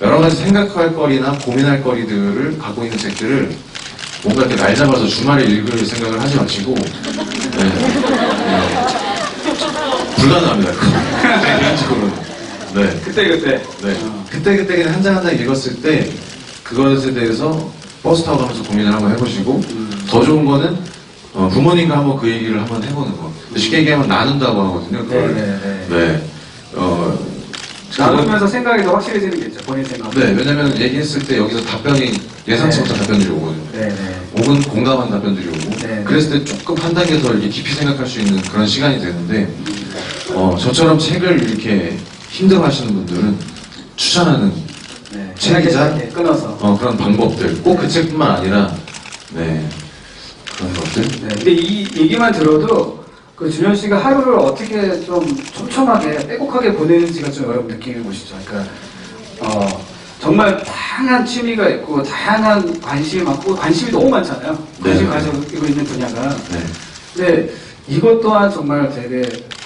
여러 가지 생각할 거리나 고민할 거리들을 갖고 있는 책들을 뭔가 이렇게 날 잡아서 주말에 읽을 생각을 하지 마시고 불가능합니다. 제 개인적으로는. 네. 그때. 네. 그때 그냥 한 장 한 장 읽었을 때 그것에 대해서 버스 타고 가면서 고민을 한번 해보시고 더 좋은 거는 부모님과 한번 그 얘기를 한번 해보는 거. 쉽게 얘기하면 나눈다고 하거든요. 그걸. 네. 나누면서 생각이 더 확실해지는 게 있죠. 본인 생각. 네. 왜냐면 얘기했을 때 여기서 답변이 예상치 못한 답변들이 오거든요. 혹은 공감한 답변들이 오고. 그랬을 때 조금 한 단계 더 이렇게 깊이 생각할 수 있는 그런 시간이 되는데 저처럼 책을 이렇게 힘들어하시는 분들은 추천하는 책이자 끊어서 그런 방법들 꼭 그 책뿐만 아니라 그런 것들. 근데 이 얘기만 들어도 그 준현 씨가 하루를 어떻게 좀 촘촘하게 빼곡하게 보내는지가 좀 여러분 느끼는 것이죠. 그러니까 정말 다양한 취미가 있고 다양한 관심이 많고 관심이 너무 많잖아요. 관심 가지고 있는 분야가. 근데 이것 또한 정말 되게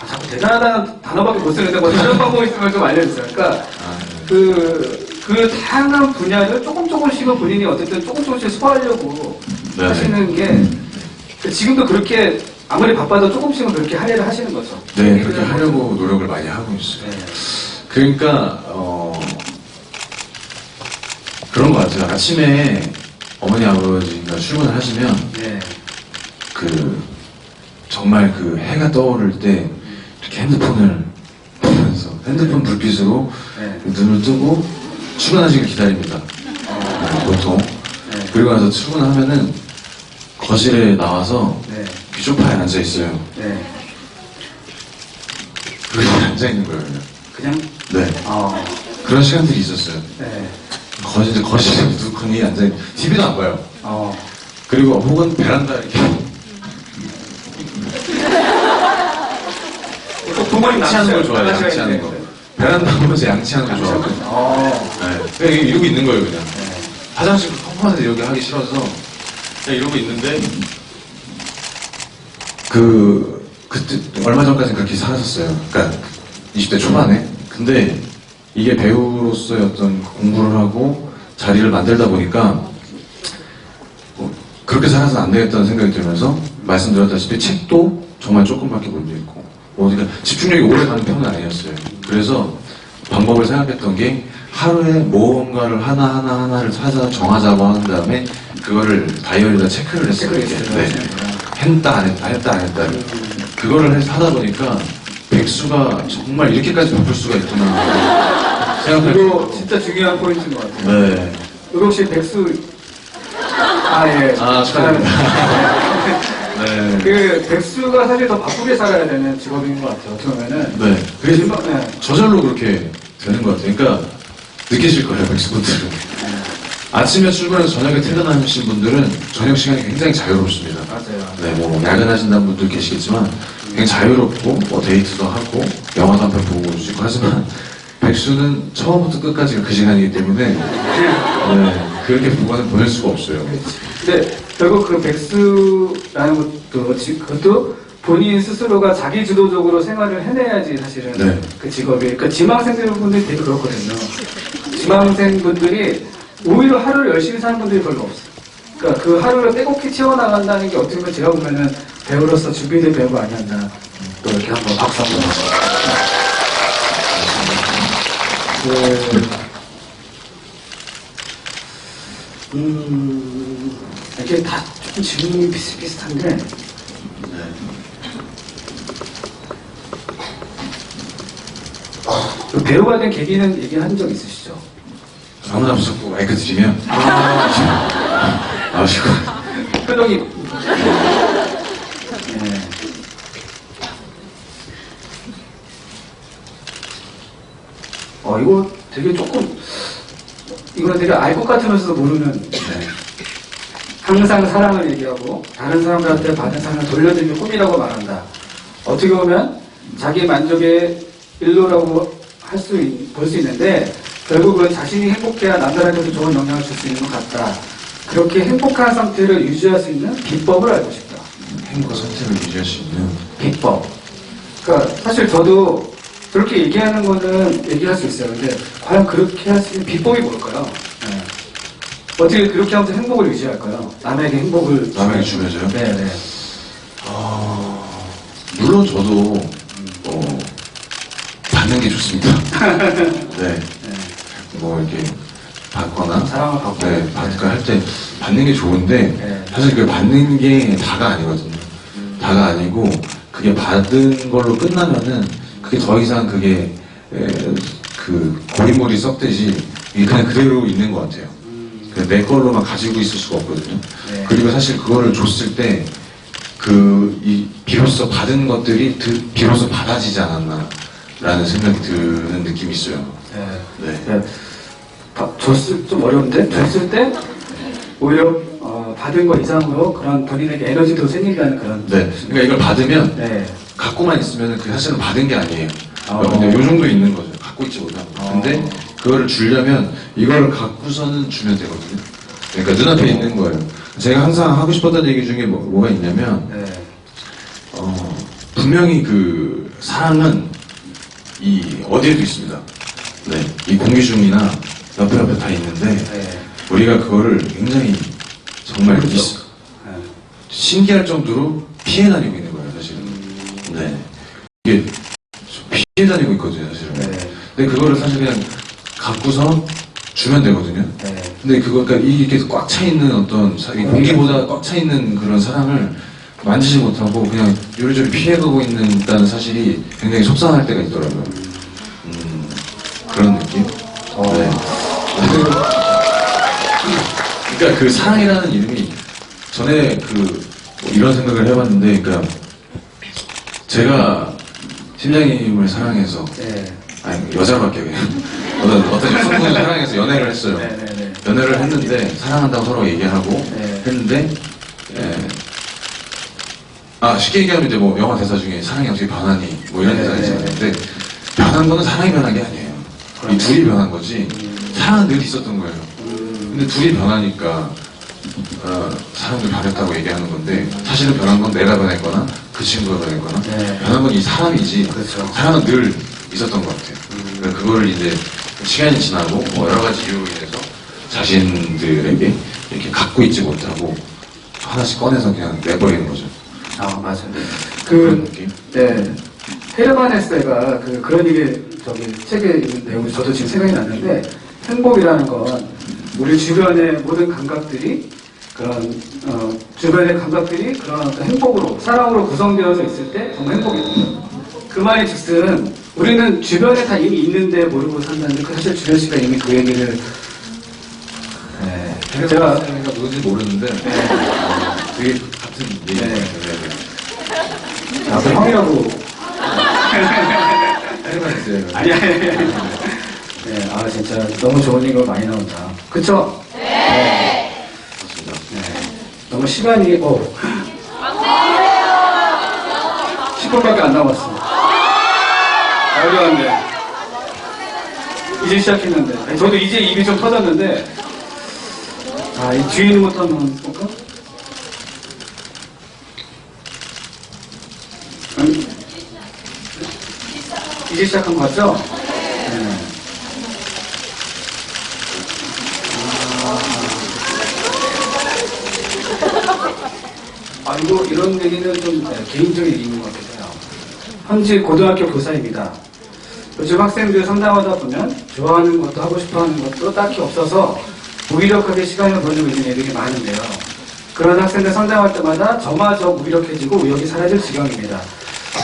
자꾸 대단하다는 단어밖에 못 쓰는데 뭐 다른 방법이 있으면 좀 알려주세요. 그러니까 그 다양한 분야를 조금씩은 본인이 어쨌든 조금씩 소화하려고 하시는 게 지금도 그렇게 아무리 바빠도 조금씩은 그렇게 할애를 하시는 거죠. 네, 그렇게 하려고 노력을 많이 하고 있어요. 그러니까 그런 것 같아요. 아침에 어머니 아버지가 출근을 하시면 정말 그 해가 떠오를 때 이렇게 핸드폰을 보면서 핸드폰 불빛으로 눈을 뜨고 출근하시길 기다립니다. 보통. 그리고 나서 출근하면은 거실에 나와서 소파에 앉아 있어요. 그리고 앉아 있는 거예요, 그냥. 네. 그런 시간들이 있었어요. 거실에 두둑하니 앉아 있는. TV도 안 봐요. 그리고 혹은 베란다 이렇게. 부모님 양치하는 걸 좋아해요, 양치하는 거. 베란다 보면서 양치하는 거 좋아하거든요. 그냥 이러고 있는 거예요, 그냥. 화장실 컴컴한데 여기 하기 싫어서 그냥 이러고 있는데 그때 얼마 전까지는 그렇게 살았었어요. 그러니까 20대 초반에. 근데 이게 배우로서의 어떤 공부를 하고 자리를 만들다 보니까 그렇게 살아서 안 되겠다는 생각이 들면서 말씀드렸다시피 책도 정말 조금밖에 못 읽고 그러니까 집중력이 오래 가는 편은 아니었어요. 그래서 방법을 생각했던 게 하루에 무언가를 하나를 찾아 정하자고 한 다음에 그거를 다이어리에다 체크를 했어요. 했다 안 했다 그거를 하다 보니까 백수가 정말 이렇게까지 바쁠 수가 있구나 이거 진짜 중요한 포인트인 것 같아요. 이거 혹시 백수 축하드립니다. 그 백수가 사실 더 바쁘게 살아야 되는 직업인 것 같아요. 어떻게 보면은. 그래서 저절로 그렇게 되는 것 같아요. 그러니까 느끼실 거예요, 백수분들은. 아침에 출근해서 저녁에 퇴근하신 분들은 저녁 시간이 굉장히 자유롭습니다. 맞아요. 뭐 야근하신다는 분들 계시겠지만 굉장히 자유롭고 뭐 데이트도 하고 영화도 한 편 보고 오시고 하지만 백수는 처음부터 끝까지가 그 시간이기 때문에 그렇게 부관을 보낼 수가 없어요. 근데 결국 그 백수라는 그것도 본인 스스로가 자기 주도적으로 생활을 해내야지 사실은 그 직업이. 그러니까 지망생분들이 되게 그렇거든요. 지망생분들이 오히려 하루를 열심히 사는 분들이 별로 없어요. 그러니까 그 하루를 빼곡히 채워나간다는 게 어떻게 보면 제가 보면은 배우로서 준비된 배우가 아니었나. 또 이렇게 한번 박수 한번 이게 다 조금 질문이 비슷비슷한데 그 배우가 된 계기는 얘기한 적 있으시죠? 아무나 무섭고 마이크 드리면 나오시고 표정이 이거 되게 조금 이거는 되게 알 것 같으면서도 모르는 항상 사랑을 얘기하고 다른 사람들한테 받은 사랑을 돌려드리는 꿈이라고 말한다. 어떻게 보면 자기 만족의 일로라고 볼 수 있는데 결국은 자신이 행복해야 남들한테도 좋은 영향을 줄 수 있는 것 같다. 그렇게 행복한 상태를 유지할 수 있는 비법을 알고 싶다. 행복한 상태를 유지할 수 있는 비법. 그러니까 사실 저도 그렇게 얘기하는 거는 얘기할 수 있어요. 근데 과연 그렇게 할 수 있는 비법이 뭘까요? 네. 어떻게 그렇게 하면서 행복을 유지할까요? 남에게 행복을 남에게 주면서요? 네네. 물론 저도 받는 게 좋습니다. 네. 뭐 이렇게 받거나 사랑을 받고 네, 받을까 할 때 받는 게 좋은데 네. 사실 그 받는 게 다가 아니거든요. 다가 아니고 그게 받은 걸로 끝나면은 그게 더 이상 그게 그 고리물이 썩듯이 이게 그냥 그대로 있는 것 같아요. 그냥 내 걸로만 가지고 있을 수가 없거든요. 네. 그리고 사실 그거를 줬을 때 비로소 받은 것들이 비로소 받아지지 않았나라는 생각이 드는 느낌이 있어요. 네. 네. 네. 줬을 좀 어려운데 줬을 때 오히려 받은 거 이상으로 그런 본인에게 에너지도 생긴다는 그런. 네. 그러니까 이걸 받으면 네. 갖고만 있으면 그게 사실은 받은 게 아니에요. 어. 근데 요 정도 있는 거죠. 갖고 있지 못하는 거. 근데 그거를 주려면 이거를 갖고서는 주면 되거든요. 그러니까 눈앞에 있는 거예요. 제가 항상 하고 싶었던 얘기 중에 뭐가 있냐면 네. 분명히 그 사랑은 어디에도 있습니다. 네. 이 공기 중이나 옆에 다 있는데 네. 우리가 그거를 굉장히 정말 그렇죠. 네. 신기할 정도로 피해 다니고 있는 거예요, 사실은. 네. 이게 피해 다니고 있거든요, 사실은. 네. 근데 그거를 사실 그냥 갖고서 주면 되거든요. 네. 근데 그러니까 이게 꽉 차 있는 어떤 이 공기보다 꽉 차 있는 그런 사랑을 만지지 못하고 그냥 요리조리 피해가고 있다는 사실이 굉장히 속상할 때가 있더라고요. 그런 느낌? 네. 그러니까 그 사랑이라는 이름이 전에 뭐 이런 생각을 해봤는데, 그러니까 제가 팀장님을 사랑해서 네. 아니 여자밖에 어떤 여성분을 사랑해서 연애를 했어요. 네, 네, 네. 연애를 했는데 사랑한다고 서로 얘기하고 네. 했는데 쉽게 얘기하면 이제 뭐 영화 대사 중에 사랑이 어떻게 변하니 뭐 이런 네, 대사가 네, 있잖아요. 근데 변한 거는 사랑이 변한 게 아니에요. 이 둘이 변한 거지 사랑은 늘 있었던 거예요. 근데 둘이 변하니까 사람들 변했다고 얘기하는 건데 사실은 변한 건 내가 변했거나 그 친구가 변했거나 네. 변한 건 이 사람이지 그렇죠. 사랑은 늘 있었던 것 같아요. 그러니까 그거를 이제 시간이 지나고 뭐 여러 가지 이유로 인해서 자신들에게 이렇게 갖고 있지 못하고 하나씩 꺼내서 그냥 내버리는 거죠. 맞아요. 그런 느낌? 네. 헤르만 헤세가 그런 얘기, 책에 있는 내용이 저도 지금 생각이 났는데, 행복이라는 건 우리 주변의 모든 감각들이 주변의 감각들이 그런 어떤 행복으로, 사랑으로 구성되어져 있을 때 정말 행복이거든요. 그 말이 즉슨 우리는 주변에 다 이미 있는데 모르고 산다는데 사실 주현 씨가 이미 그 얘기를 제가 누군지 모르는데 되게 같은 얘기예요. 앞에 형이라고. 해봤어요. 아니. 네, 진짜 너무 좋은 얘기가 많이 나온다. 그쵸? 네. 너무 시간이, 10분밖에 안 남았어. 말도 안 돼. 이제 시작했는데. 아니, 저도 이제 입이 좀 터졌는데, 이 뒤에 있는 것도 한번 볼까? 이제 시작한 거 같죠? 네. 이런 얘기는 좀 개인적인 얘기인 것 같아요. 현재 고등학교 교사입니다. 요즘 학생들 상담하다 보면 좋아하는 것도 하고 싶어 하는 것도 딱히 없어서 무기력하게 시간을 보내고 있는 애들이 많은데요. 그런 학생들 상담할 때마다 저마저 무기력해지고 의욕이 사라질 지경입니다.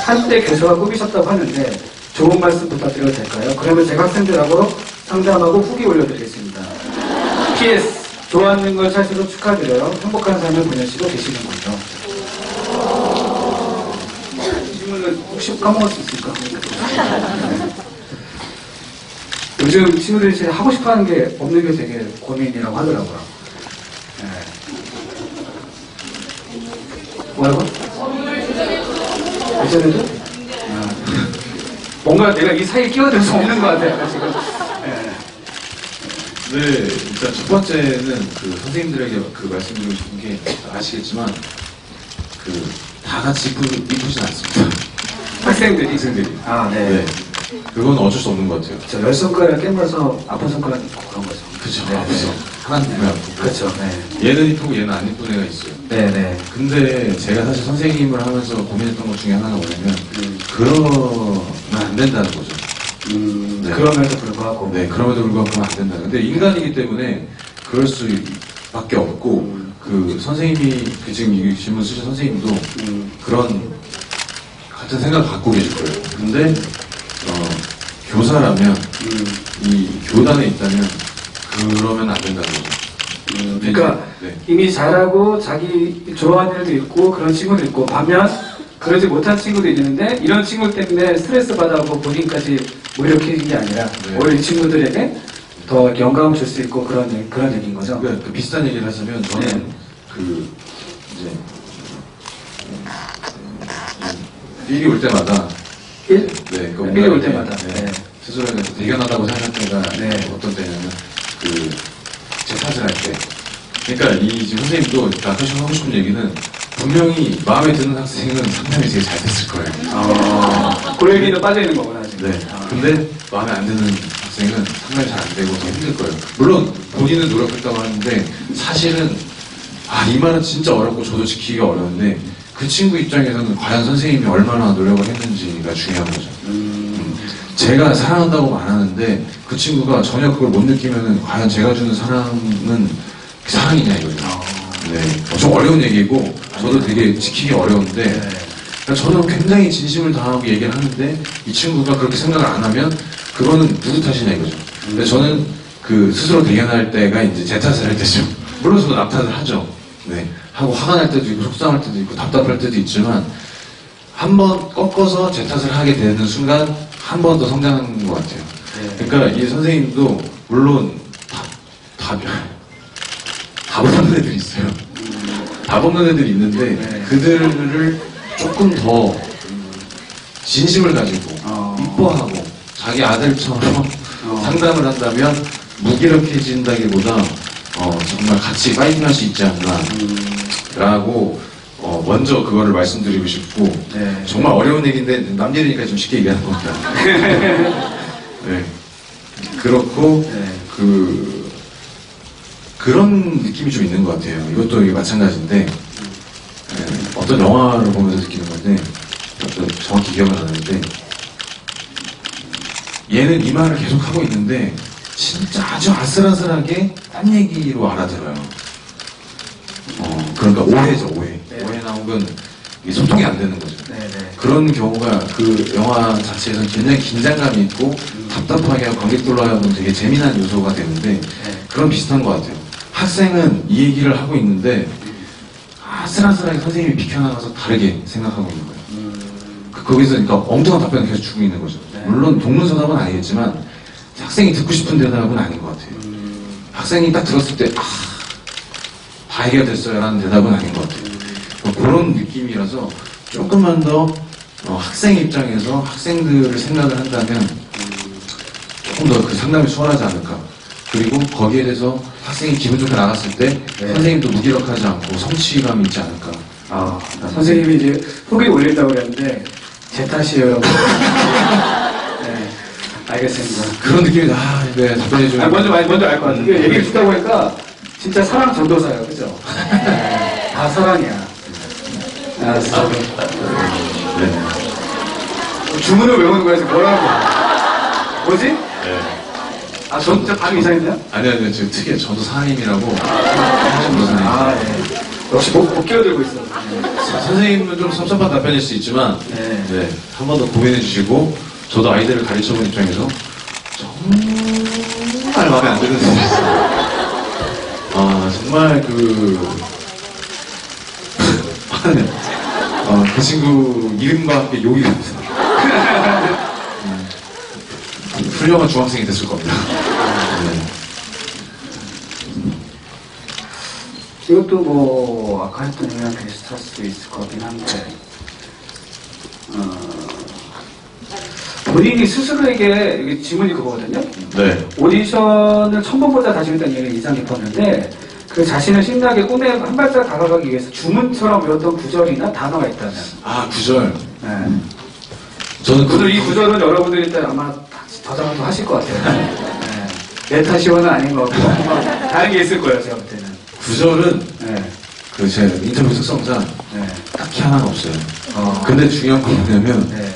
한때 교수가 꿈이셨다고 하는데 좋은 말씀 부탁드려도 될까요? 그러면 제가 학생들하고 상담하고 후기 올려드리겠습니다. PS, 좋아하는 걸 찾으러 축하드려요. 행복한 삶을 보내시고 계시는 거죠. 질문을 혹시 까먹을 수 있을까? 요즘 친구들이 제일 하고 싶어 하는 게 없는 게 되게 고민이라고 하더라고요. 네. 뭐라고? 예전에도? 뭔가 내가 이 사이에 끼어들 수 없는 것 같아요, 지금. 예. 네, 일단 첫 번째는 그 선생님들에게 그 말씀드리고 싶은 게 아시겠지만 그 다 같이 이쁘진 않습니다. 학생들이. 아, 네. 네, 그건 어쩔 수 없는 것 같아요. 저 열 손가락 깨물어서 아픈 손가락 있고 그런 거죠. 그죠? 네, 아프죠. 네. 하나는 보면 아프고. 그렇죠. 네. 얘는 이쁘고 얘는 안 이쁜 애가 있어요. 네네. 근데 제가 사실 선생님을 하면서 고민했던 것 중에 하나가 뭐냐면 그러면 안 된다는 거죠. 네. 그럼에도 불구하고. 네, 그럼에도 불구하고 그러면 안 된다. 근데 인간이기 때문에 그럴 수밖에 없고, 그 선생님이, 그 지금 이 질문 쓰신 선생님도 그런 같은 생각을 갖고 계실 거예요. 근데, 교사라면, 이 교단에 있다면, 그러면 안 된다는 거죠. 그러니까 네. 이미 잘하고 자기 좋아하는 일도 있고 그런 친구도 있고 반면 그러지 못한 친구도 있는데 이런 친구 때문에 스트레스 받아하고 본인까지 무력해진 게 아니라 네. 오히려 이 친구들에게 더 영감을 줄 수 있고 그런 얘기인 거죠. 그러니까 그 비슷한 얘기를 하자면 저는 네. 그 이제 일이 올 때마다 일? 네, 그 일이 올 때마다. 네. 스스로에 대해서 대견하다고 생각할 때가 네. 어떤 때냐면 그 제 탓을 할 때. 그러니까 이 지금 선생님도 아까 하고 싶은 얘기는 분명히 마음에 드는 학생은 상담이 제일 잘 됐을 거예요. 그 얘기도 빠져있는 거구나 지금. 네. 근데 마음에 안 드는 학생은 상담이 잘 안 되고 더 힘들 거예요. 물론 본인은 노력했다고 하는데 사실은 이 말은 진짜 어렵고 저도 지키기가 어려운데 그 친구 입장에서는 과연 선생님이 얼마나 노력을 했는지가 중요한 거죠. 제가 사랑한다고 말하는데 그 친구가 전혀 그걸 못 느끼면은 과연 제가 주는 사랑은 사랑이냐 이거죠. 네. 좀 어려운 얘기고 저도 되게 지키기 어려운데 그러니까 저는 굉장히 진심을 다하고 얘기를 하는데 이 친구가 그렇게 생각을 안 하면 그거는 누구 탓이냐 이거죠. 근데 저는 그 스스로 대견할 때가 이제 제 탓을 할 때죠. 물론 저도 남 탓을 하죠. 네. 하고 화가 날 때도 있고 속상할 때도 있고 답답할 때도 있지만 한 번 꺾어서 제 탓을 하게 되는 순간 한 번 더 성장하는 것 같아요. 그러니까 이 선생님도 물론 답 없는 애들이 있어요. 답 없는 애들이 있는데 그들을 조금 더 진심을 가지고 이뻐하고 자기 아들처럼 상담을 한다면 무기력해진다기보다 정말 같이 파이팅 할 수 있지 않나 라고 먼저 그거를 말씀드리고 싶고 정말 어려운 얘기인데 남 얘기니까 좀 쉽게 얘기하는 겁니다. 네. 그렇고 그런 느낌이 좀 있는 것 같아요. 이것도 마찬가지인데 어떤 영화를 보면서 느끼는 건데 정확히 기억은 안 나는데 얘는 이 말을 계속 하고 있는데 진짜 아주 아슬아슬하게 딴 얘기로 알아들어요. 그러니까 오해죠, 오해. 오해나 혹은 이게 소통이 안 되는 거죠. 그런 경우가 그 영화 자체에서는 굉장히 긴장감이 있고 답답하게 하고 관객들로 하여금 되게 재미난 요소가 되는데 그런 비슷한 것 같아요. 학생은 이 얘기를 하고 있는데 아슬아슬하게 선생님이 비켜나가서 다르게 생각하고 있는 거예요. 거기서 그러니까 엉뚱한 답변을 계속 주고 있는 거죠. 물론 동문서답은 아니겠지만 학생이 듣고 싶은 대답은 아닌 것 같아요. 학생이 딱 들었을 때 다 해결됐어요 라는 대답은 아닌 것 같아요. 그런 느낌이라서 조금만 더 학생 입장에서 학생들을 생각을 한다면 조금 더 그 상담이 수월하지 않을까. 그리고 거기에 대해서 학생이 기분 좋게 나갔을 때 선생님도 무기력하지 않고 성취감이 있지 않을까. 선생님이 이제 후기 올린다고 그랬는데 제 탓이에요. 네, 알겠습니다. 그런 느낌이 네, 답변해주는. 먼저 알 것 같아요. 얘기해 주다 보니까 진짜 사랑 전도사예요, 그죠? 다 사랑이야. 알았어. 주문을 외우는 거야, 지금 뭐라고? 뭐지? 저 진짜 반응 이상했나요? 아니요, 지금 특이해. 저도 사장님이라고. 사장님. 역시 못 끼어들고 있어. 선생님은 좀 섭섭한 답변일 수 있지만, 한 번 더 고민해 주시고, 저도 아이들을 가르쳐 본 입장에서 정말 마음에 안 드는 일이 있어요. 정말 그 친구 이름과 함께 욕이 갑니다. 훌륭한 중학생이 됐을 겁니다. 이것도 뭐 아까 했던 얘기랑 비슷할 수도 있을 것 같긴 한데 본인이 스스로에게 이게 질문이 그거거든요. 네. 오디션을 처음보다 다시 했다는 얘기가 인상 깊었는데 그 자신을 신나게 꿈에 한 발짝 다가가기 위해서 주문처럼 외웠던 구절이나 단어가 있다면. 아, 구절. 네. 저는 오늘 이 구절은 여러분들이 때 아마 저장도 하실 것 같아요. 네. 내 탓이오는 아닌 것 같고 다른 게 있을 거예요, 제가 볼 때는. 구절은 네. 그 제 인터뷰 특성상 네. 딱히 하나는 없어요. 어. 근데 중요한 건 뭐냐면 네.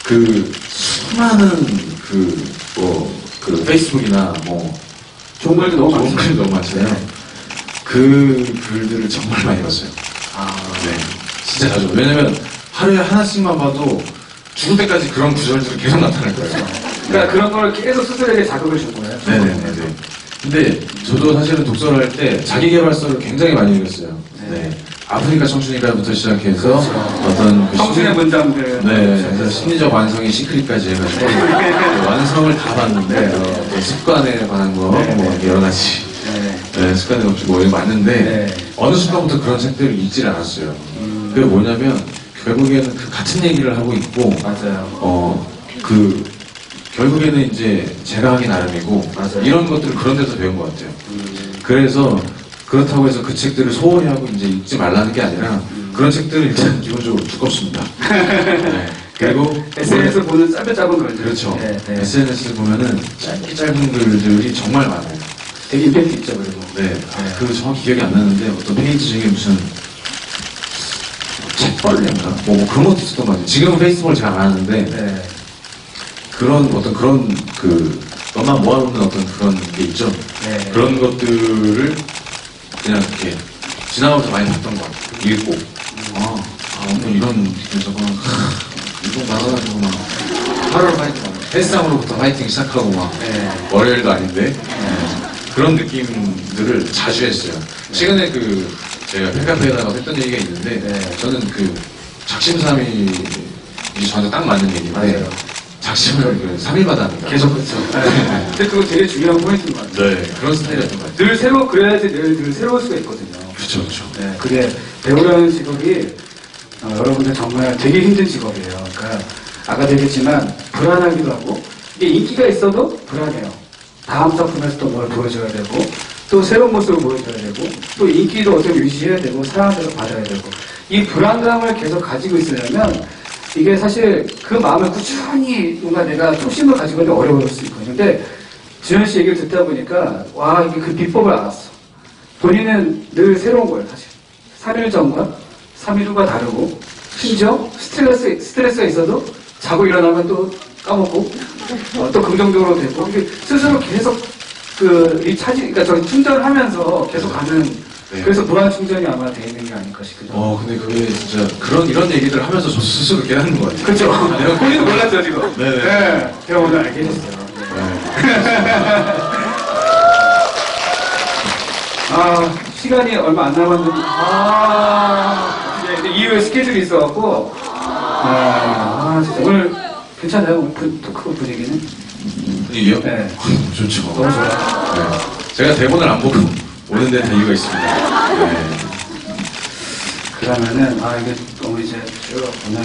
그 수많은 그 페이스북이나 뭐 좋은 글도 너무 좋은 많죠. 글이 너무 많잖아요. 네. 그 글들을 정말 많이 봤어요. 아. 네, 진짜 자주. 왜냐면 하루에 하나씩만 봐도 죽을 때까지 그런 구절들이 계속 나타날 거예요. 그러니까 그런 걸 계속 스스로에게 자극을 준 거예요. 네네네. 근데 저도 사실은 독서를 할 때 자기계발서를 굉장히 많이 읽었어요. 네. 아프리카 청춘이가부터 시작해서 어떤 그 청춘의 문장들. 네, 그래서 심리적 완성의 시크릿까지 해가지고 그 완성을 다 봤는데 또 습관에 관한 거 네, 뭐 네. 여러 가지 네. 네, 습관에 관한 거 이거 맞는데 네. 어느 순간부터 그런 책들을 읽질 않았어요. 그게 뭐냐면 결국에는 그 같은 얘기를 하고 있고 맞아요. 결국에는 이제 제가 하기 나름이고 맞아요. 이런 것들을 그런 데서 배운 것 같아요. 그래서 그렇다고 해서 그 책들을 소홀히 하고 이제 읽지 말라는 게 아니라 그런 책들은 일단 기본적으로 두껍습니다. 네. 그리고 SNS 보는 짧은 글들. 그렇죠. 네, 네. SNS 보면은 짧은 글들이 정말 많아요. 되게 임팩트 있죠, 그리고. 네. 그 정확히 기억이 안 나는데 어떤 페이지 중에 무슨 책벌레인가? 뭐 그런 것도 있었던 것 같아요. 지금은 페이스북을 잘 안 하는데 네. 그런 그 너만 모아놓는 어떤 그런 게 있죠. 네. 그런 것들을 그냥 이렇게 지나가면서 많이 봤던 것 같아요. 읽고 오늘 이런 느낌에서구나. 이동 나가가지고 막 하루를 파이팅 헬스장으로부터 파이팅 시작하고 막 네. 월요일도 아닌데 그런 느낌들을 자주 했어요. 최근에 제가 팬카페에다가 했던 얘기가 있는데 네. 저는 작심삼일이 저한테 딱 맞는 얘기인데 맞아요. 작심을 3일마다 합니다. 계속 그렇죠. 네. 근데 그거 되게 중요한 포인트인 것 같아요. 네, 그런 스타일이었던 것 같아요. 늘 그래야지 늘 새로울 수가 있거든요. 그렇죠, 그렇죠. 네. 그게 배우라는 직업이 여러분들 정말 되게 힘든 직업이에요. 그러니까 아까 얘기했지만 불안하기도 하고 이게 인기가 있어도 불안해요. 다음 작품에서 또 뭘 보여줘야 되고 또 새로운 모습을 보여줘야 되고 또 인기도 어떻게 유지해야 되고 사랑을 받아야 되고 이 불안감을 계속 가지고 있으려면 이게 사실 그 마음을 꾸준히 뭔가 내가 초심을 가지고 있는데 어려울 수 있거든요. 근데 지현 씨 얘기를 듣다 보니까 와 이게 그 비법을 알았어. 본인은 늘 새로운 거예요 사실. 3일 전과 3일 후가 다르고 심지어 스트레스가 있어도 자고 일어나면 또 까먹고 또 긍정적으로 되고 이게 스스로 계속 그러니까 저희 충전을 하면서 계속 가는 네. 그래서 무한 충전이 아마 되어 있는 게 아닐까 싶거든요. 근데 그게 진짜 이런 얘기들을 하면서 저 스스로 깨닫는 것 같아요. 그렇죠. 내가 본인도 몰랐죠 지금. 네네. 네. 제가 오늘 알게 됐어요. 시간이 얼마 안 남았는데 이제 이후에 스케줄이 있어갖고 진짜 오늘 괜찮아요 오늘 토크 분위기는? 분위기요? 네. 좋죠. 너무 좋아요. 네. 제가 대본을 안 보고 오는 데는 이유가 있습니다. 네. 그러면은 이게 너무 이제 쭉 오늘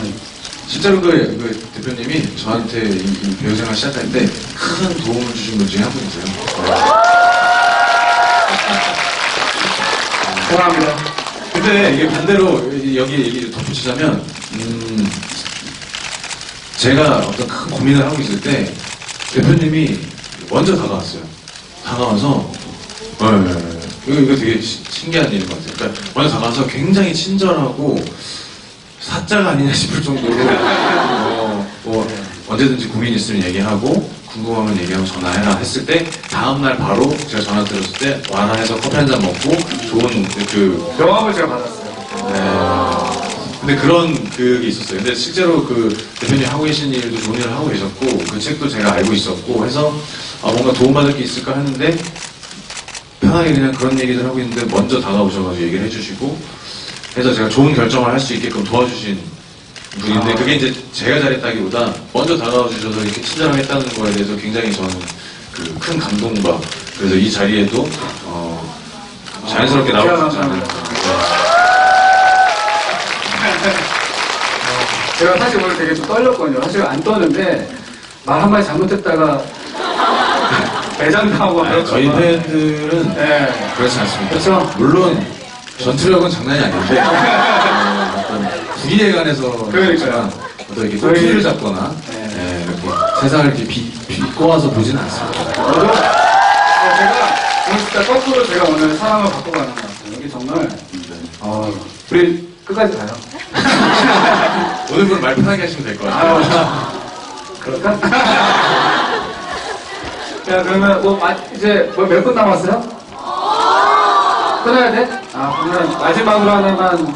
실제로 그 대표님이 저한테 이 배우생활 시작할 때 큰 도움을 주신 분 중에 한 분이세요. 고맙습니다. 근데 이게 반대로 여기 얘기 덧붙이자면 제가 어떤 큰 고민을 하고 있을 때 대표님이 먼저 다가왔어요. 다가와서 이거 되게 신기한 일인 것 같아요. 그러니까 먼저 다가와서 굉장히 친절하고 사자가 아니냐 싶을 정도로 언제든지 고민 있으면 얘기하고 궁금하면 얘기하고 전화해라 했을 때 다음날 바로 제가 전화 드렸을 때 와라 해서 커피 한 잔 먹고 좋은 명함을 제가 받았어요. 네. 근데 그런 그게 있었어요. 근데 실제로 그 대표님 하고 계신 일도 좋은 일을 하고 계셨고 그 책도 제가 알고 있었고 해서 뭔가 도움받을 게 있을까 했는데 편하게 그냥 그런 얘기들 하고 있는데 먼저 다가오셔가지고 얘기를 해주시고 해서 제가 좋은 결정을 할 수 있게끔 도와주신 분인데 그게 이제 제가 잘했다기보다 먼저 다가와 주셔서 이렇게 친절하게 했다는 거에 대해서 굉장히 저는 큰 감동과 그래서 이 자리에도 자연스럽게 나올 수 있지 않을까. 제가 사실 오늘 되게 좀 떨렸거든요. 사실 안 떠는데 말 한마디 잘못했다가 매장당하고 아니, 저희 팬들은 네. 그렇지 않습니다. 그렇죠? 물론 전투력은 장난이 아닌데 어떤 부기에 관해서 그러니까요. 어떤 이렇게 저희- 토끼를 잡거나 네. 예, 이렇게 세상을 이렇게 비꼬아서 보지는 않습니다. 저도 제가 오늘 진짜 거꾸로 제가 오늘 사랑을 받고 가는 것 같아요. 여기 정말 우리 끝까지 가요. 오늘 분 말 편하게 하시면 될 것 같아요. 그럴까? 야, 그러면 이제 몇 분 남았어요? 끊어야 돼? 그러면 마지막으로 하나만.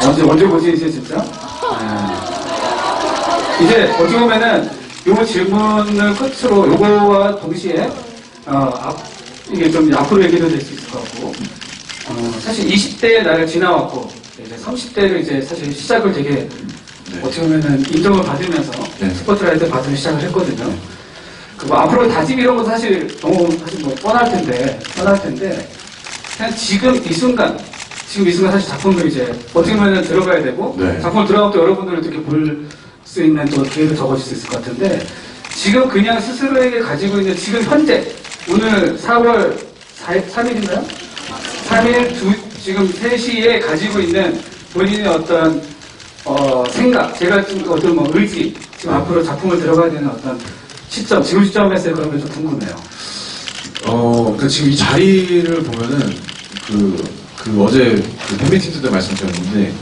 언제 보지, 이제 진짜? 네. 이제 어떻게 보면은 요 질문을 끝으로 요거와 동시에, 이게 좀 앞으로 얘기도 될 수 있을 것 같고, 사실 20대의 나를 지나왔고, 이제 30대를 이제 사실 시작을 되게 네. 어떻게 보면은 인정을 받으면서 네. 스포트라이트 받으면 시작을 했거든요. 그리고 앞으로 다짐 이런 것도 사실 너무 사실 뭐 뻔할 텐데 그냥 지금 이 순간 사실 작품을 이제 어떻게 보면 들어가야 되고 네. 작품을 들어가면 또 여러분들을 이렇게 볼 수 있는 또 기회도 적어질 수 있을 것 같은데 지금 그냥 스스로에게 가지고 있는 지금 현재 오늘 4월 3일인가요? 3일 지금 3시에 가지고 있는 본인의 어떤 생각, 제가 지금 어떤 뭐 의지, 지금 앞으로 작품을 들어가야 되는 어떤 시점, 지금 시점에서 그런 게 좀 궁금해요. 그러니까 지금 이 자리를 보면은 어제 팬미팅 때도 말씀드렸는데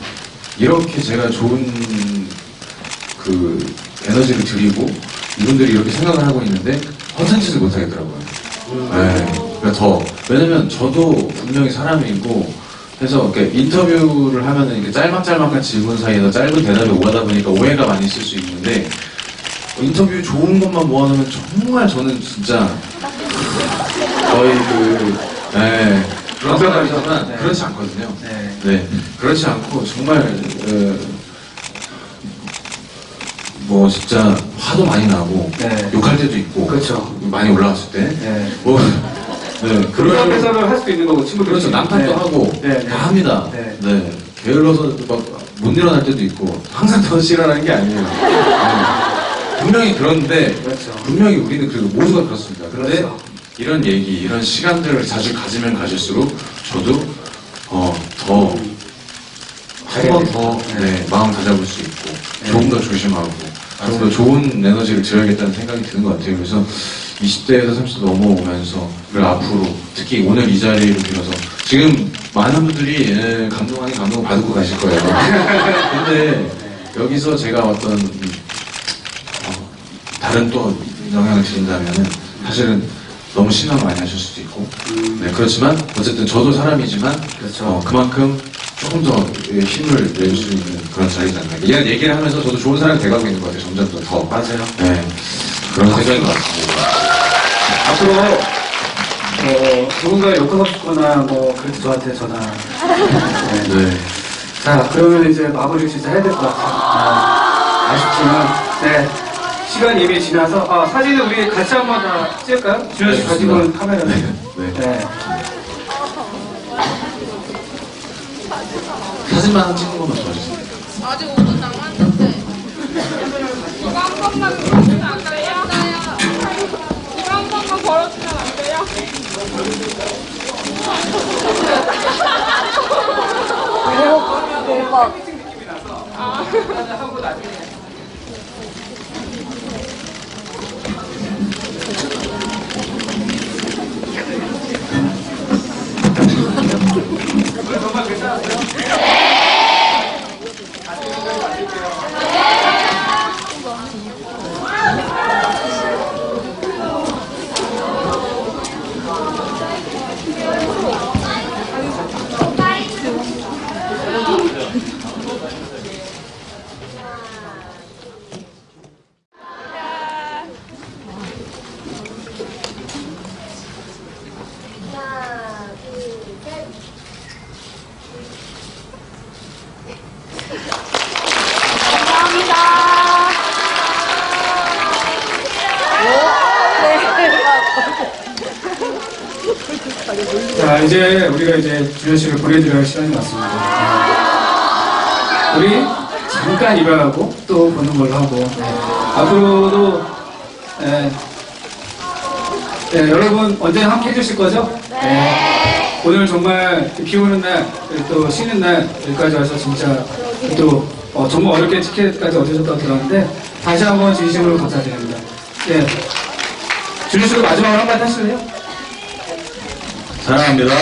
이렇게 제가 좋은 에너지를 드리고 이분들이 이렇게 생각을 하고 있는데 허탄치를 못 하겠더라고요. 네. 그러니까 왜냐면 저도 분명히 사람이고 해서 이렇게 인터뷰를 하면은 이렇게 짤막짤막한 질문 사이에서 짧은 대답이 오가다 보니까 오해가 많이 있을 수 있는데 인터뷰 좋은 것만 모아놓으면 정말 저는 진짜 거의 그런 사람이지만 네. 그렇지 않거든요. 네. 네, 그렇지 않고 정말 진짜 화도 많이 나고 네. 욕할 때도 있고 그렇죠. 많이 올라갔을 때 네. 네, 그런 해석을 할 수도 있는 거고, 친구들. 그렇죠. 남탓도 하고 네, 네. 다 합니다. 네. 네. 게을러서 막 못 일어날 때도 있고 항상 더 싫어하는 게 아니에요. 네. 분명히 그런데 그렇죠. 분명히 우리는 그리고 모두가 그렇습니다. 근데 그렇죠. 이런 얘기, 이런 시간들을 자주 가지면 가질수록 저도 더 한 번 더 네. 마음 다잡을 수 있고 네. 조금 더 조심하고 조금 더 좋은 에너지를 드려야겠다는 생각이 드는 것 같아요. 그래서 20대에서 30대 넘어오면서 그리고 앞으로 특히 오늘 이 자리를 빌어서 지금 많은 분들이 감동 아닌 감동을 받고 가실 거예요. 근데 여기서 제가 어떤 다른 또 영향을 드린다면은 사실은 너무 실망 많이 하실 수도 있고 네, 그렇지만 어쨌든 저도 사람이지만 그렇죠. 그만큼 조금 더 힘을 낼 수 있는 그런 자리지 않나. 이런 얘기를 하면서 저도 좋은 사람이 돼가고 있는 것 같아요. 점점 더. 맞아요. 네. 그런 생각인 것 같습니다. 앞으로, 누군가 욕하고 싶거나, 그래도 저한테 전화. 네. 네. 자, 그러면 이제 마무리를 진짜 해야 될 것 같아요. 아쉽지만, 네. 시간이 이미 지나서, 사진을 우리 같이 한번 다 찍을까요? 준현 씨 네, 가지고 있는 좋습니다. 카메라를. 네. 네. 사진만 찍는 것만 도와주세요. 아직 5분 남았는데. 이거 한 번만 걸어주면 안 돼요? 이거 한 번만 걸어주면 안 돼요? 대박. 느낌이 나서. 하고 나중에. 정말 괜찮았어요? 하나, 둘, 셋. 자, 이제 우리가 이제 준현 씨를 보내드려야 할 시간이 왔습니다. 우리 잠깐 이별하고 또 보는 걸로 하고, 앞으로도, 여러분 언제나 함께 해주실 거죠? 네. 오늘 정말 비 오는 날, 또 쉬는 날, 여기까지 와서 진짜 또 정말 어렵게 티켓까지 얻으셨다고 들었는데, 다시 한번 진심으로 감사드립니다. 예. 준현 씨도 마지막으로 한마디 하실래요? 사랑합니다.